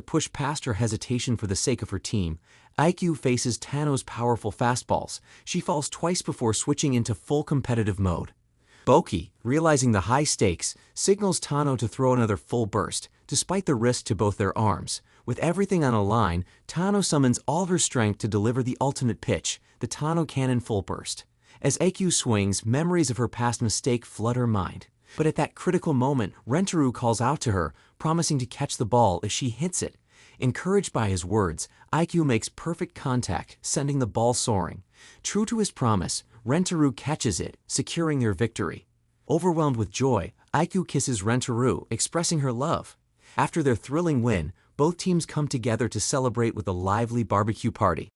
push past her hesitation for the sake of her team, Aiku faces Tano's powerful fastballs. She falls twice before switching into full competitive mode. Boki, realizing the high stakes, signals Tano to throw another full burst, despite the risk to both their arms. With everything on a line, Tano summons all of her strength to deliver the ultimate pitch, the Tano Cannon full burst. As Aiku swings, memories of her past mistake flood her mind. But at that critical moment, Rentaru calls out to her, promising to catch the ball if she hits it. Encouraged by his words, Aiku makes perfect contact, sending the ball soaring. True to his promise, Rentaru catches it, securing their victory. Overwhelmed with joy, Aiku kisses Rentaru, expressing her love. After their thrilling win, both teams come together to celebrate with a lively barbecue party.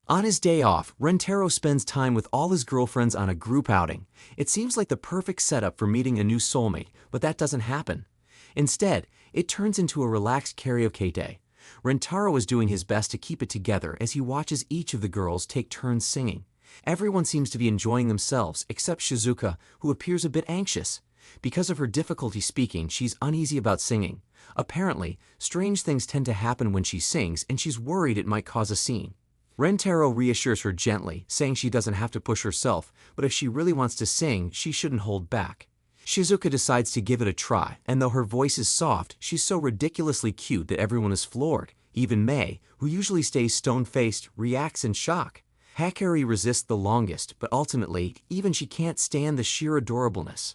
On his day off, Rentaro spends time with all his girlfriends on a group outing. It seems like the perfect setup for meeting a new soulmate, but that doesn't happen. Instead, it turns into a relaxed karaoke day. Rentaro is doing his best to keep it together as he watches each of the girls take turns singing. Everyone seems to be enjoying themselves, except Shizuka, who appears a bit anxious. Because of her difficulty speaking, she's uneasy about singing. Apparently, strange things tend to happen when she sings, and she's worried it might cause a scene. Rentaro reassures her gently, saying she doesn't have to push herself, but if she really wants to sing, she shouldn't hold back. Shizuka decides to give it a try, and though her voice is soft, she's so ridiculously cute that everyone is floored. Even Mei, who usually stays stone-faced, reacts in shock. Hakari resists the longest, but ultimately, even she can't stand the sheer adorableness.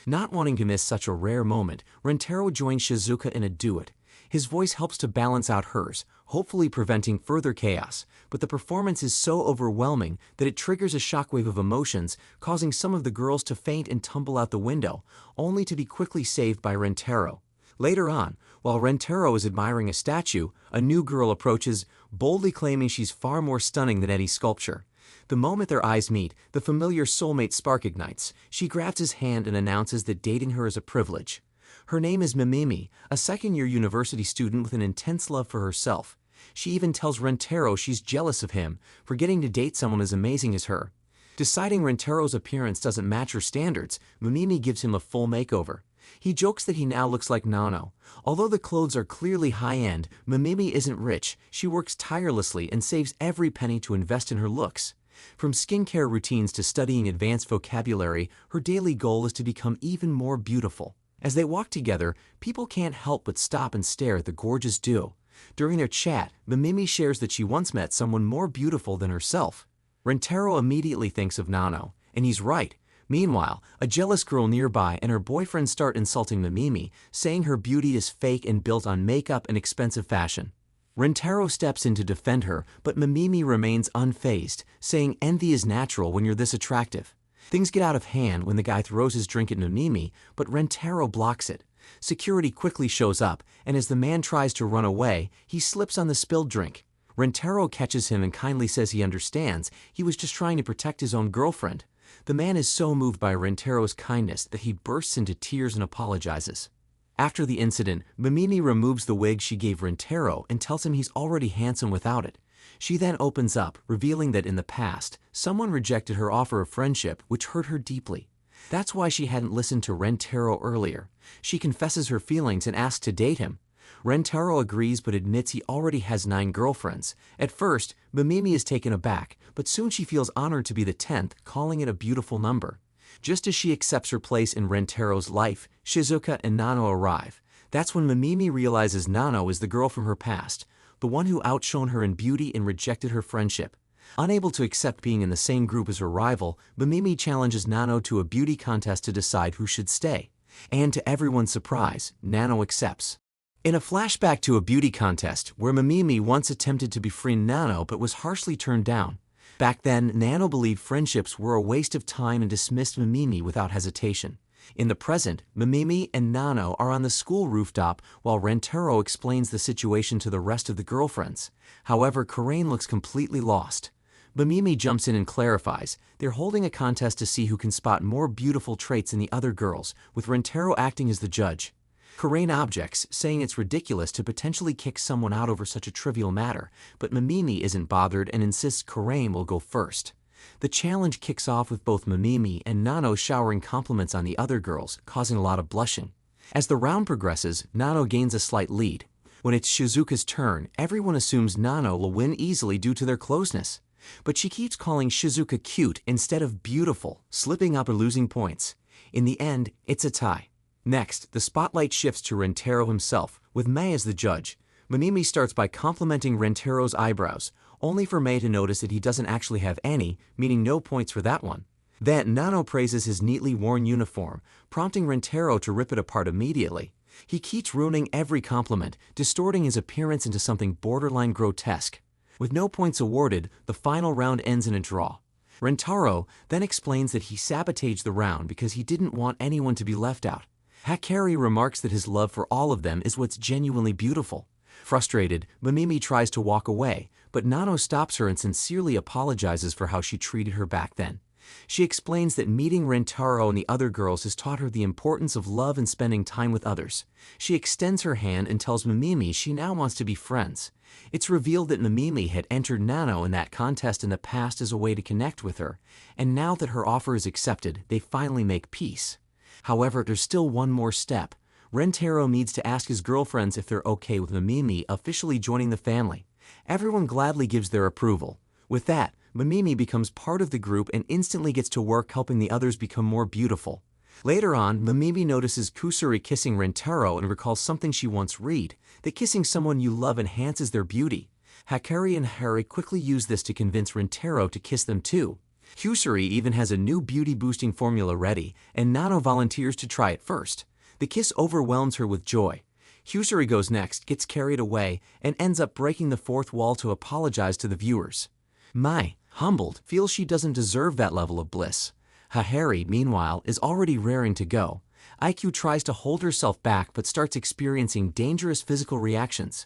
Not wanting to miss such a rare moment, Rentaro joins Shizuka in a duet. His voice helps to balance out hers, hopefully preventing further chaos, but the performance is so overwhelming that it triggers a shockwave of emotions, causing some of the girls to faint and tumble out the window, only to be quickly saved by Rentaro. Later on, while Rentaro is admiring a statue, a new girl approaches, boldly claiming she's far more stunning than any sculpture. The moment their eyes meet, the familiar soulmate spark ignites. She grabs his hand and announces that dating her is a privilege. Her name is Mimimi, a second-year university student with an intense love for herself. She even tells Rentaro she's jealous of him for getting to date someone as amazing as her. Deciding Rentaro's appearance doesn't match her standards, Mimimi gives him a full makeover. He jokes that he now looks like Nano. Although the clothes are clearly high-end, Mimimi isn't rich. She works tirelessly and saves every penny to invest in her looks. From skincare routines to studying advanced vocabulary, her daily goal is to become even more beautiful. As they walk together, people can't help but stop and stare at the gorgeous duo. During their chat, Mimimi shares that she once met someone more beautiful than herself. Rentaro immediately thinks of Nano, and he's right. Meanwhile, a jealous girl nearby and her boyfriend start insulting Mimimi, saying her beauty is fake and built on makeup and expensive fashion. Rentaro steps in to defend her, but Mimimi remains unfazed, saying envy is natural when you're this attractive. Things get out of hand when the guy throws his drink at Mimimi, but Rentaro blocks it. Security quickly shows up, and as the man tries to run away, he slips on the spilled drink. Rentaro catches him and kindly says he understands, he was just trying to protect his own girlfriend. The man is so moved by Rentaro's kindness that he bursts into tears and apologizes. After the incident, Mimimi removes the wig she gave Rentaro and tells him he's already handsome without it. She then opens up, revealing that in the past, someone rejected her offer of friendship, which hurt her deeply. That's why she hadn't listened to Rentaro earlier. She confesses her feelings and asks to date him. Rentaro agrees but admits he already has 9 girlfriends. At first, Mimimi is taken aback, but soon she feels honored to be the 10th, calling it a beautiful number. Just as she accepts her place in Rentaro's life, Shizuka and Nano arrive. That's when Mimimi realizes Nano is the girl from her past, the one who outshone her in beauty and rejected her friendship. Unable to accept being in the same group as her rival, Mimimi challenges Nano to a beauty contest to decide who should stay. And to everyone's surprise, Nano accepts. In a flashback to a beauty contest, where Mimimi once attempted to befriend Nano but was harshly turned down. Back then, Nano believed friendships were a waste of time and dismissed Mimimi without hesitation. In the present, Mimimi and Nano are on the school rooftop while Rentaro explains the situation to the rest of the girlfriends. However, Karain looks completely lost. Mamimi jumps in and clarifies, they're holding a contest to see who can spot more beautiful traits in the other girls, with Rentaro acting as the judge. Karain objects, saying it's ridiculous to potentially kick someone out over such a trivial matter, but Mamimi isn't bothered and insists Karain will go first. The challenge kicks off with both Mamimi and Nano showering compliments on the other girls, causing a lot of blushing. As the round progresses, Nano gains a slight lead. When it's Shizuka's turn, everyone assumes Nano will win easily due to their closeness. But she keeps calling Shizuka cute instead of beautiful, slipping up or losing points. In the end, it's a tie. Next, the spotlight shifts to Rentaro himself, with Mei as the judge. Mamimi starts by complimenting Rentaro's eyebrows, only for Mei to notice that he doesn't actually have any, meaning no points for that one. Then Nano praises his neatly worn uniform, prompting Rentaro to rip it apart immediately. He keeps ruining every compliment, distorting his appearance into something borderline grotesque. With no points awarded, the final round ends in a draw. Rentaro then explains that he sabotaged the round because he didn't want anyone to be left out. Hakari remarks that his love for all of them is what's genuinely beautiful. Frustrated, Mamimi tries to walk away, but Nano stops her and sincerely apologizes for how she treated her back then. She explains that meeting Rentaro and the other girls has taught her the importance of love and spending time with others. She extends her hand and tells Mamimi she now wants to be friends. It's revealed that Mamimi had entered Nano in that contest in the past as a way to connect with her, and now that her offer is accepted, they finally make peace. However, there's still one more step. Rentaro needs to ask his girlfriends if they're okay with Mamimi officially joining the family. Everyone gladly gives their approval. With that, Mamimi becomes part of the group and instantly gets to work helping the others become more beautiful. Later on, Mamimi notices Kusuri kissing Rentaro and recalls something she once read, that kissing someone you love enhances their beauty. Hakari and Harry quickly use this to convince Rentaro to kiss them too. Kusuri even has a new beauty-boosting formula ready, and Nano volunteers to try it first. The kiss overwhelms her with joy. Kusuri goes next, gets carried away, and ends up breaking the fourth wall to apologize to the viewers. Mai, humbled, feels she doesn't deserve that level of bliss. Hahari, meanwhile, is already raring to go. IQ tries to hold herself back but starts experiencing dangerous physical reactions.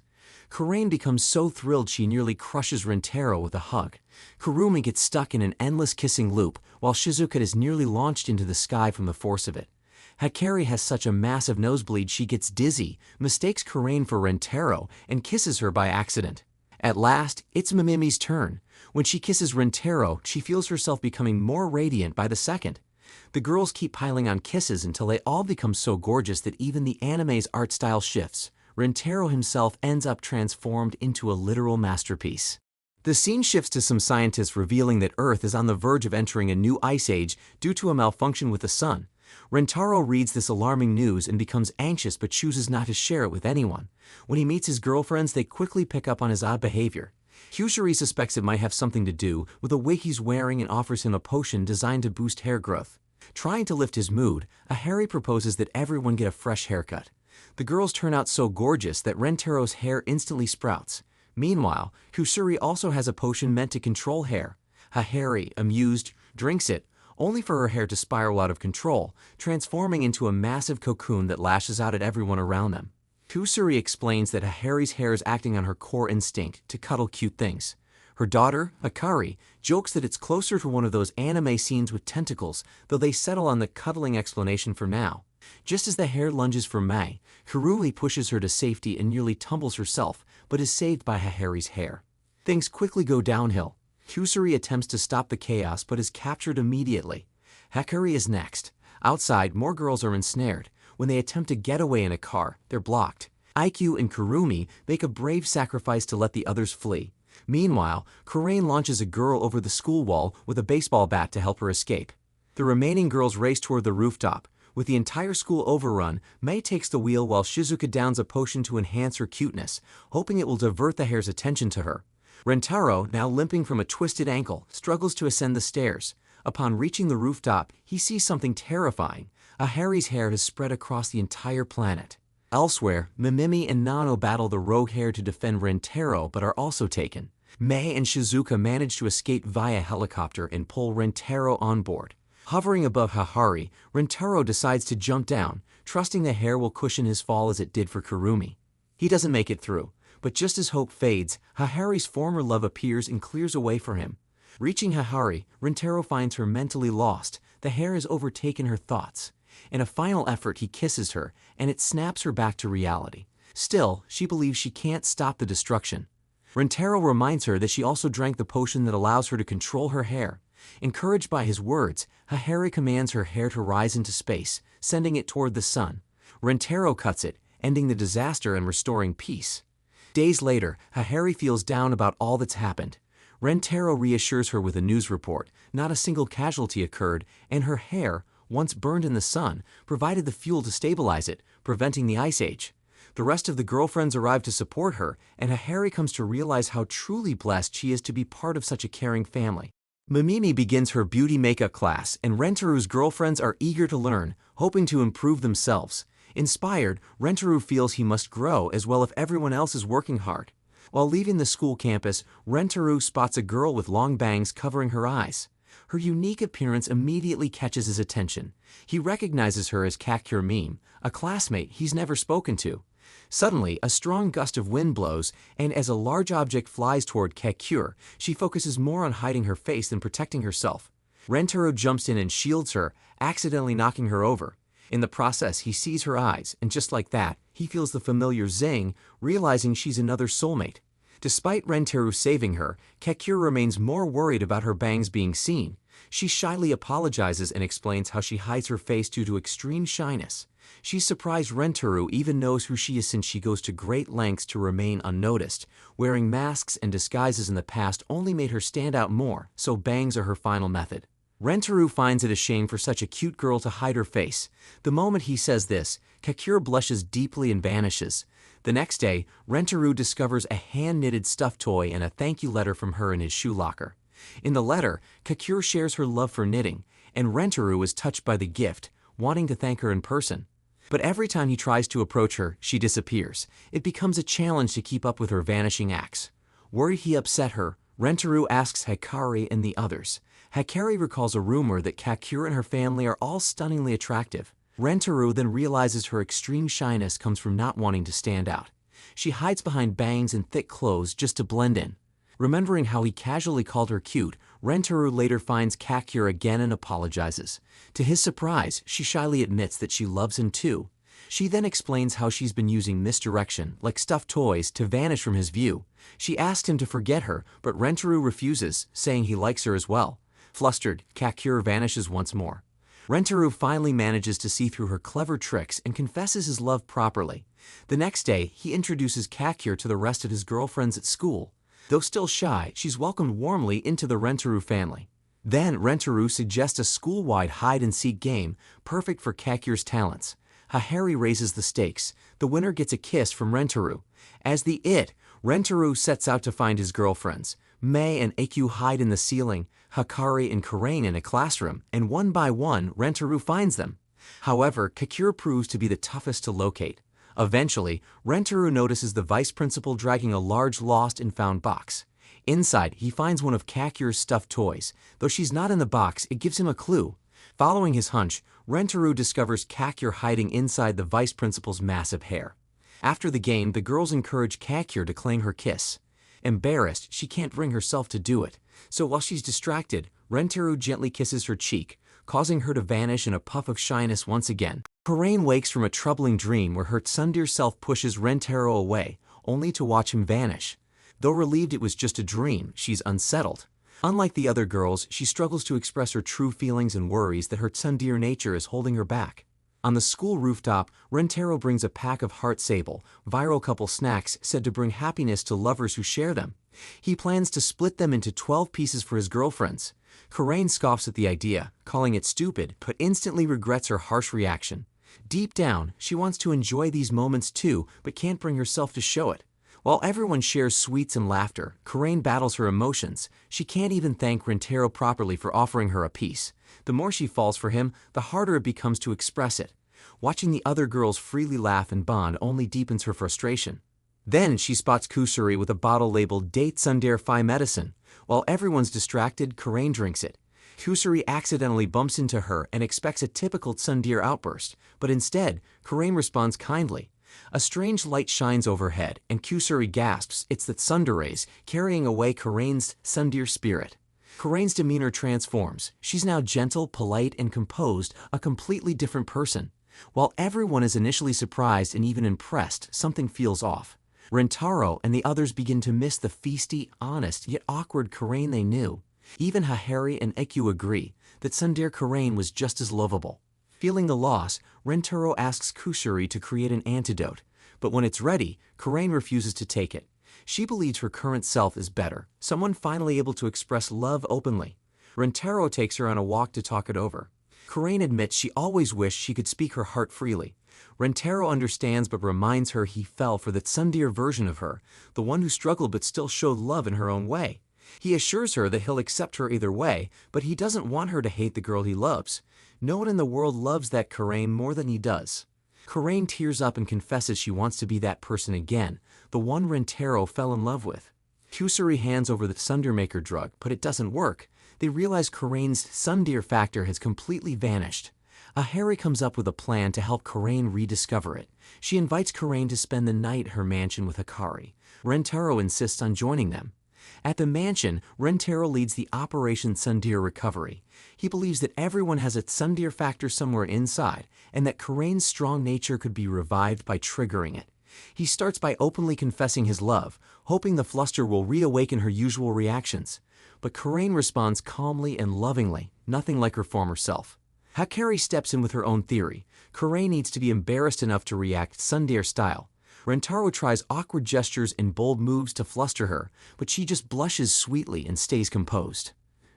Karain becomes so thrilled she nearly crushes Rentaro with a hug. Kurumi gets stuck in an endless kissing loop, while Shizuka is nearly launched into the sky from the force of it. Hakari has such a massive nosebleed she gets dizzy, mistakes Karain for Rentaro, and kisses her by accident. At last, it's Mamimi's turn. When she kisses Rentaro, she feels herself becoming more radiant by the second. The girls keep piling on kisses until they all become so gorgeous that even the anime's art style shifts. Rentaro himself ends up transformed into a literal masterpiece. The scene shifts to some scientists revealing that Earth is on the verge of entering a new ice age due to a malfunction with the sun. Rentaro reads this alarming news and becomes anxious but chooses not to share it with anyone. When he meets his girlfriends, they quickly pick up on his odd behavior. Kusuri suspects it might have something to do with the wig he's wearing and offers him a potion designed to boost hair growth. Trying to lift his mood, Harry proposes that everyone get a fresh haircut. The girls turn out so gorgeous that Rentaro's hair instantly sprouts. Meanwhile, Kusuri also has a potion meant to control hair. Harry, amused, drinks it, only for her hair to spiral out of control, transforming into a massive cocoon that lashes out at everyone around them. Kusuri explains that Harry's hair is acting on her core instinct to cuddle cute things. Her daughter, Hakari, jokes that it's closer to one of those anime scenes with tentacles, though they settle on the cuddling explanation for now. Just as the hair lunges for Mai, Kurumi pushes her to safety and nearly tumbles herself, but is saved by Harry's hair. Things quickly go downhill. Kusuri attempts to stop the chaos but is captured immediately. Hakari is next. Outside, more girls are ensnared. When they attempt to get away in a car, they're blocked. IQ and Kurumi make a brave sacrifice to let the others flee. Meanwhile, Karain launches a girl over the school wall with a baseball bat to help her escape. The remaining girls race toward the rooftop. With the entire school overrun, Mei takes the wheel while Shizuka downs a potion to enhance her cuteness, hoping it will divert the hair's attention to her. Rentaro, now limping from a twisted ankle, struggles to ascend the stairs. Upon reaching the rooftop, he sees something terrifying. Harry's hair has spread across the entire planet. Elsewhere, Mamimi and Nano battle the rogue hair to defend Rentaro but are also taken. Mei and Shizuka manage to escape via helicopter and pull Rentaro on board. Hovering above Hahari, Rentaro decides to jump down, trusting the hair will cushion his fall as it did for Kurumi. He doesn't make it through, but just as hope fades, Hahari's former love appears and clears a way for him. Reaching Hahari, Rintaro finds her mentally lost. The hair has overtaken her thoughts. In a final effort, he kisses her, and it snaps her back to reality. Still, she believes she can't stop the destruction. Rintaro reminds her that she also drank the potion that allows her to control her hair. Encouraged by his words, Hahari commands her hair to rise into space, sending it toward the sun. Rintaro cuts it, ending the disaster and restoring peace. Days later, Hahari feels down about all that's happened. Rintaro reassures her with a news report. Not a single casualty occurred, and her hair, once burned in the sun, provided the fuel to stabilize it, preventing the Ice Age. The rest of the girlfriends arrive to support her, and Hahari comes to realize how truly blessed she is to be part of such a caring family. Mimimi begins her beauty makeup class, and Rentaru's girlfriends are eager to learn, hoping to improve themselves. Inspired, Rentaru feels he must grow as well if everyone else is working hard. While leaving the school campus, Rentaru spots a girl with long bangs covering her eyes. Her unique appearance immediately catches his attention. He recognizes her as Kakure Meme, a classmate he's never spoken to. Suddenly, a strong gust of wind blows, and as a large object flies toward Kakure, she focuses more on hiding her face than protecting herself. Rentaro jumps in and shields her, accidentally knocking her over. In the process, he sees her eyes, and just like that, he feels the familiar zing, realizing she's another soulmate. Despite Rentaro saving her, Kakure remains more worried about her bangs being seen. She shyly apologizes and explains how she hides her face due to extreme shyness. She's surprised Rentaro even knows who she is since she goes to great lengths to remain unnoticed. Wearing masks and disguises in the past only made her stand out more, so bangs are her final method. Rentaro finds it a shame for such a cute girl to hide her face. The moment he says this, Kakure blushes deeply and vanishes. The next day, Rentaro discovers a hand-knitted stuffed toy and a thank you letter from her in his shoe locker. In the letter, Kakure shares her love for knitting, and Rentaro is touched by the gift, wanting to thank her in person. But every time he tries to approach her, she disappears. It becomes a challenge to keep up with her vanishing acts. Worried he upset her, Rentaro asks Hikari and the others. Hikari recalls a rumor that Kakure and her family are all stunningly attractive. Rentaro then realizes her extreme shyness comes from not wanting to stand out. She hides behind bangs and thick clothes just to blend in. Remembering how he casually called her cute, Rentaro later finds Kakure again and apologizes. To his surprise, she shyly admits that she loves him too. She then explains how she's been using misdirection, like stuffed toys, to vanish from his view. She asks him to forget her, but Rentaro refuses, saying he likes her as well. Flustered, Kakure vanishes once more. Rentaro finally manages to see through her clever tricks and confesses his love properly. The next day, he introduces Kakure to the rest of his girlfriends at school. Though still shy, she's welcomed warmly into the Rentaro family. Then Rentaro suggests a school-wide hide-and-seek game, perfect for Kakure's talents. Hahari raises the stakes. The winner gets a kiss from Rentaro. As the It, Rentaro sets out to find his girlfriends. Mei and Aku hide in the ceiling, Hikari and Karain in a classroom, and one by one, Rentaro finds them. However, Kakure proves to be the toughest to locate. Eventually, Rentaro notices the vice principal dragging a large lost and found box. Inside, he finds one of Kakure's stuffed toys. Though she's not in the box, it gives him a clue. Following his hunch, Rentaro discovers Kakure hiding inside the vice principal's massive hair. After the game, the girls encourage Kakure to claim her kiss. Embarrassed, she can't bring herself to do it. So while she's distracted, Rentaro gently kisses her cheek, causing her to vanish in a puff of shyness once again. Karain wakes from a troubling dream where her tsundere self pushes Rentaro away, only to watch him vanish. Though relieved it was just a dream, she's unsettled. Unlike the other girls, she struggles to express her true feelings and worries that her tsundere nature is holding her back. On the school rooftop, Rentaro brings a pack of Heart Sable, viral couple snacks said to bring happiness to lovers who share them. He plans to split them into 12 pieces for his girlfriends. Karain scoffs at the idea, calling it stupid, but instantly regrets her harsh reaction. Deep down, she wants to enjoy these moments too, but can't bring herself to show it. While everyone shares sweets and laughter, Karain battles her emotions. She can't even thank Rentaro properly for offering her a piece. The more she falls for him, the harder it becomes to express it. Watching the other girls freely laugh and bond only deepens her frustration. Then she spots Kusuri with a bottle labeled Date Tsundere Phi Medicine. While everyone's distracted, Karain drinks it. Kusuri accidentally bumps into her and expects a typical tsundere outburst, but instead, Karain responds kindly. A strange light shines overhead, and Kusuri gasps it's the tsunderes carrying away Karain's tsundere spirit. Karane's demeanor transforms. She's now gentle, polite, and composed, a completely different person. While everyone is initially surprised and even impressed, something feels off. Rentaro and the others begin to miss the feisty, honest, yet awkward Karane they knew. Even Hahari and Ekyu agree that tsundere Karane was just as lovable. Feeling the loss, Rentaro asks Kusuri to create an antidote, but when it's ready, Karane refuses to take it. She believes her current self is better, someone finally able to express love openly. Rentaro takes her on a walk to talk it over. Karane admits she always wished she could speak her heart freely. Rentaro understands but reminds her he fell for the tsundere version of her, the one who struggled but still showed love in her own way. He assures her that he'll accept her either way, but he doesn't want her to hate the girl he loves. No one in the world loves that Karane more than he does. Karane tears up and confesses she wants to be that person again, the one Rentaro fell in love with. Kusuri hands over the tsundere maker drug, but it doesn't work. They realize Karane's tsundere factor has completely vanished. Ahari comes up with a plan to help Karane rediscover it. She invites Karane to spend the night at her mansion with Hikari. Rentaro insists on joining them. At the mansion, Rentaro leads the Operation Tsundere Recovery. He believes that everyone has a tsundere factor somewhere inside, and that Karane's strong nature could be revived by triggering it. He starts by openly confessing his love, hoping the fluster will reawaken her usual reactions. But Karane responds calmly and lovingly, nothing like her former self. Hikari steps in with her own theory. Karane needs to be embarrassed enough to react tsundere style. Rentaro tries awkward gestures and bold moves to fluster her, but she just blushes sweetly and stays composed.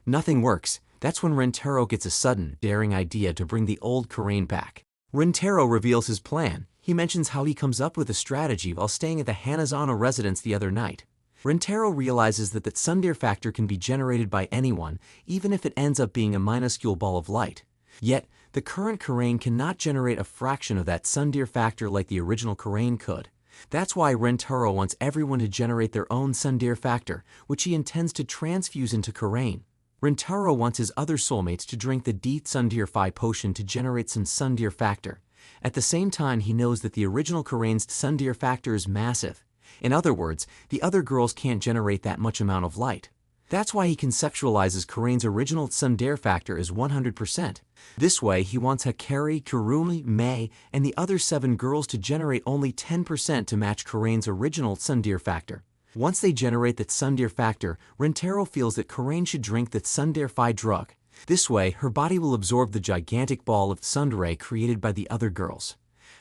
Nothing works. That's when Rentaro gets a sudden, daring idea to bring the old Karane back. Rentaro reveals his plan. He mentions how he comes up with a strategy while staying at the Hanazono residence the other night. Rentaro realizes that the tsundere factor can be generated by anyone, even if it ends up being a minuscule ball of light. Yet, the current Karane cannot generate a fraction of that tsundere factor like the original Karane could. That's why Rentaro wants everyone to generate their own tsundere factor, which he intends to transfuse into Karane. Rentaro wants his other soulmates to drink the D tsundere Phi potion to generate some tsundere factor. At the same time, he knows that the original Karane's tsundere factor is massive. In other words, the other girls can't generate that much amount of light. That's why he conceptualizes Karane's original tsundere factor as 100%. This way, he wants Hikari, Kurumi, Mei, and the other 7 girls to generate only 10% to match Karane's original tsundere factor. Once they generate that tsundere factor, Rentaro feels that Karane should drink the tsundere Phi drug. This way, her body will absorb the gigantic ball of tsundere created by the other girls.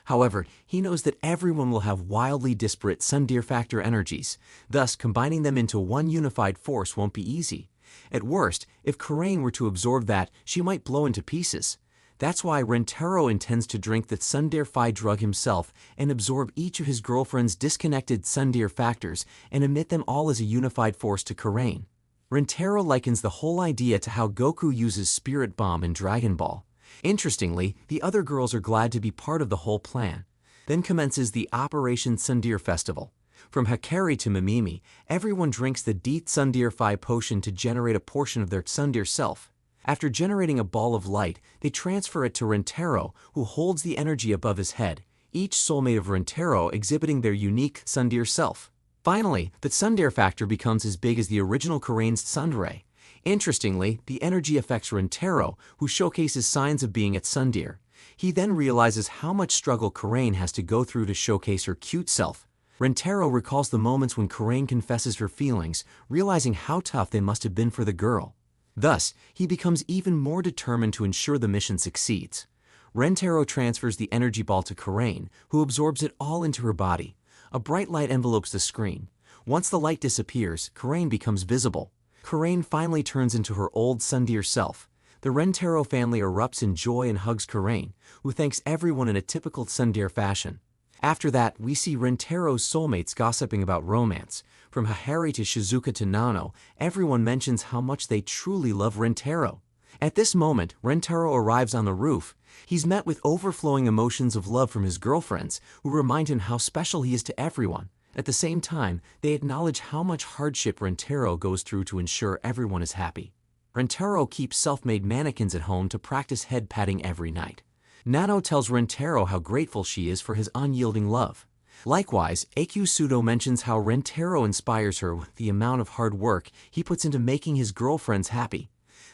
However, he knows that everyone will have wildly disparate tsundere factor energies, thus combining them into one unified force won't be easy. At worst, if Karane were to absorb that, she might blow into pieces. That's why Rentaro intends to drink the tsundere Phi drug himself and absorb each of his girlfriend's disconnected tsundere factors and emit them all as a unified force to Karane. Rentaro likens the whole idea to how Goku uses Spirit Bomb in Dragon Ball. Interestingly, the other girls are glad to be part of the whole plan. Then commences the Operation Tsundere Festival. From Hikari to Mimimi, everyone drinks the D tsundere Phi potion to generate a portion of their tsundere self. After generating a ball of light, they transfer it to Rentaro, who holds the energy above his head, each soulmate of Rentaro exhibiting their unique tsundere self. Finally, the tsundere factor becomes as big as the original Karane's tsundere. Interestingly, the energy affects Rentaro, who showcases signs of being at tsundere. He then realizes how much struggle Karane has to go through to showcase her cute self. Rentaro recalls the moments when Karane confesses her feelings, realizing how tough they must have been for the girl. Thus, he becomes even more determined to ensure the mission succeeds. Rentaro transfers the energy ball to Karane, who absorbs it all into her body. A bright light envelopes the screen. Once the light disappears, Karane becomes visible. Karane finally turns into her old tsundere self. The Rentaro family erupts in joy and hugs Karane, who thanks everyone in a typical tsundere fashion. After that, we see Rentaro's soulmates gossiping about romance. From Hahari to Shizuka to Nano, everyone mentions how much they truly love Rentaro. At this moment, Rentaro arrives on the roof. He's met with overflowing emotions of love from his girlfriends, who remind him how special he is to everyone. At the same time, they acknowledge how much hardship Rentaro goes through to ensure everyone is happy. Rentaro keeps self-made mannequins at home to practice head patting every night. Nano tells Rentaro how grateful she is for his unyielding love. Likewise, Eikyu Sudo mentions how Rentaro inspires her with the amount of hard work he puts into making his girlfriends happy.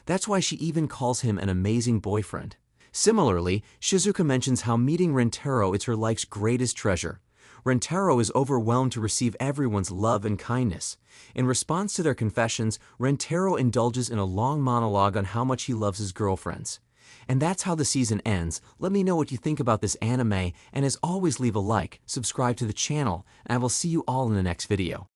That's why she even calls him an amazing boyfriend. Similarly, Shizuka mentions how meeting Rentaro is her life's greatest treasure. Rentaro is overwhelmed to receive everyone's love and kindness. In response to their confessions, Rentaro indulges in a long monologue on how much he loves his girlfriends. And that's how the season ends. Let me know what you think about this anime, and as always leave a like, subscribe to the channel, and I will see you all in the next video.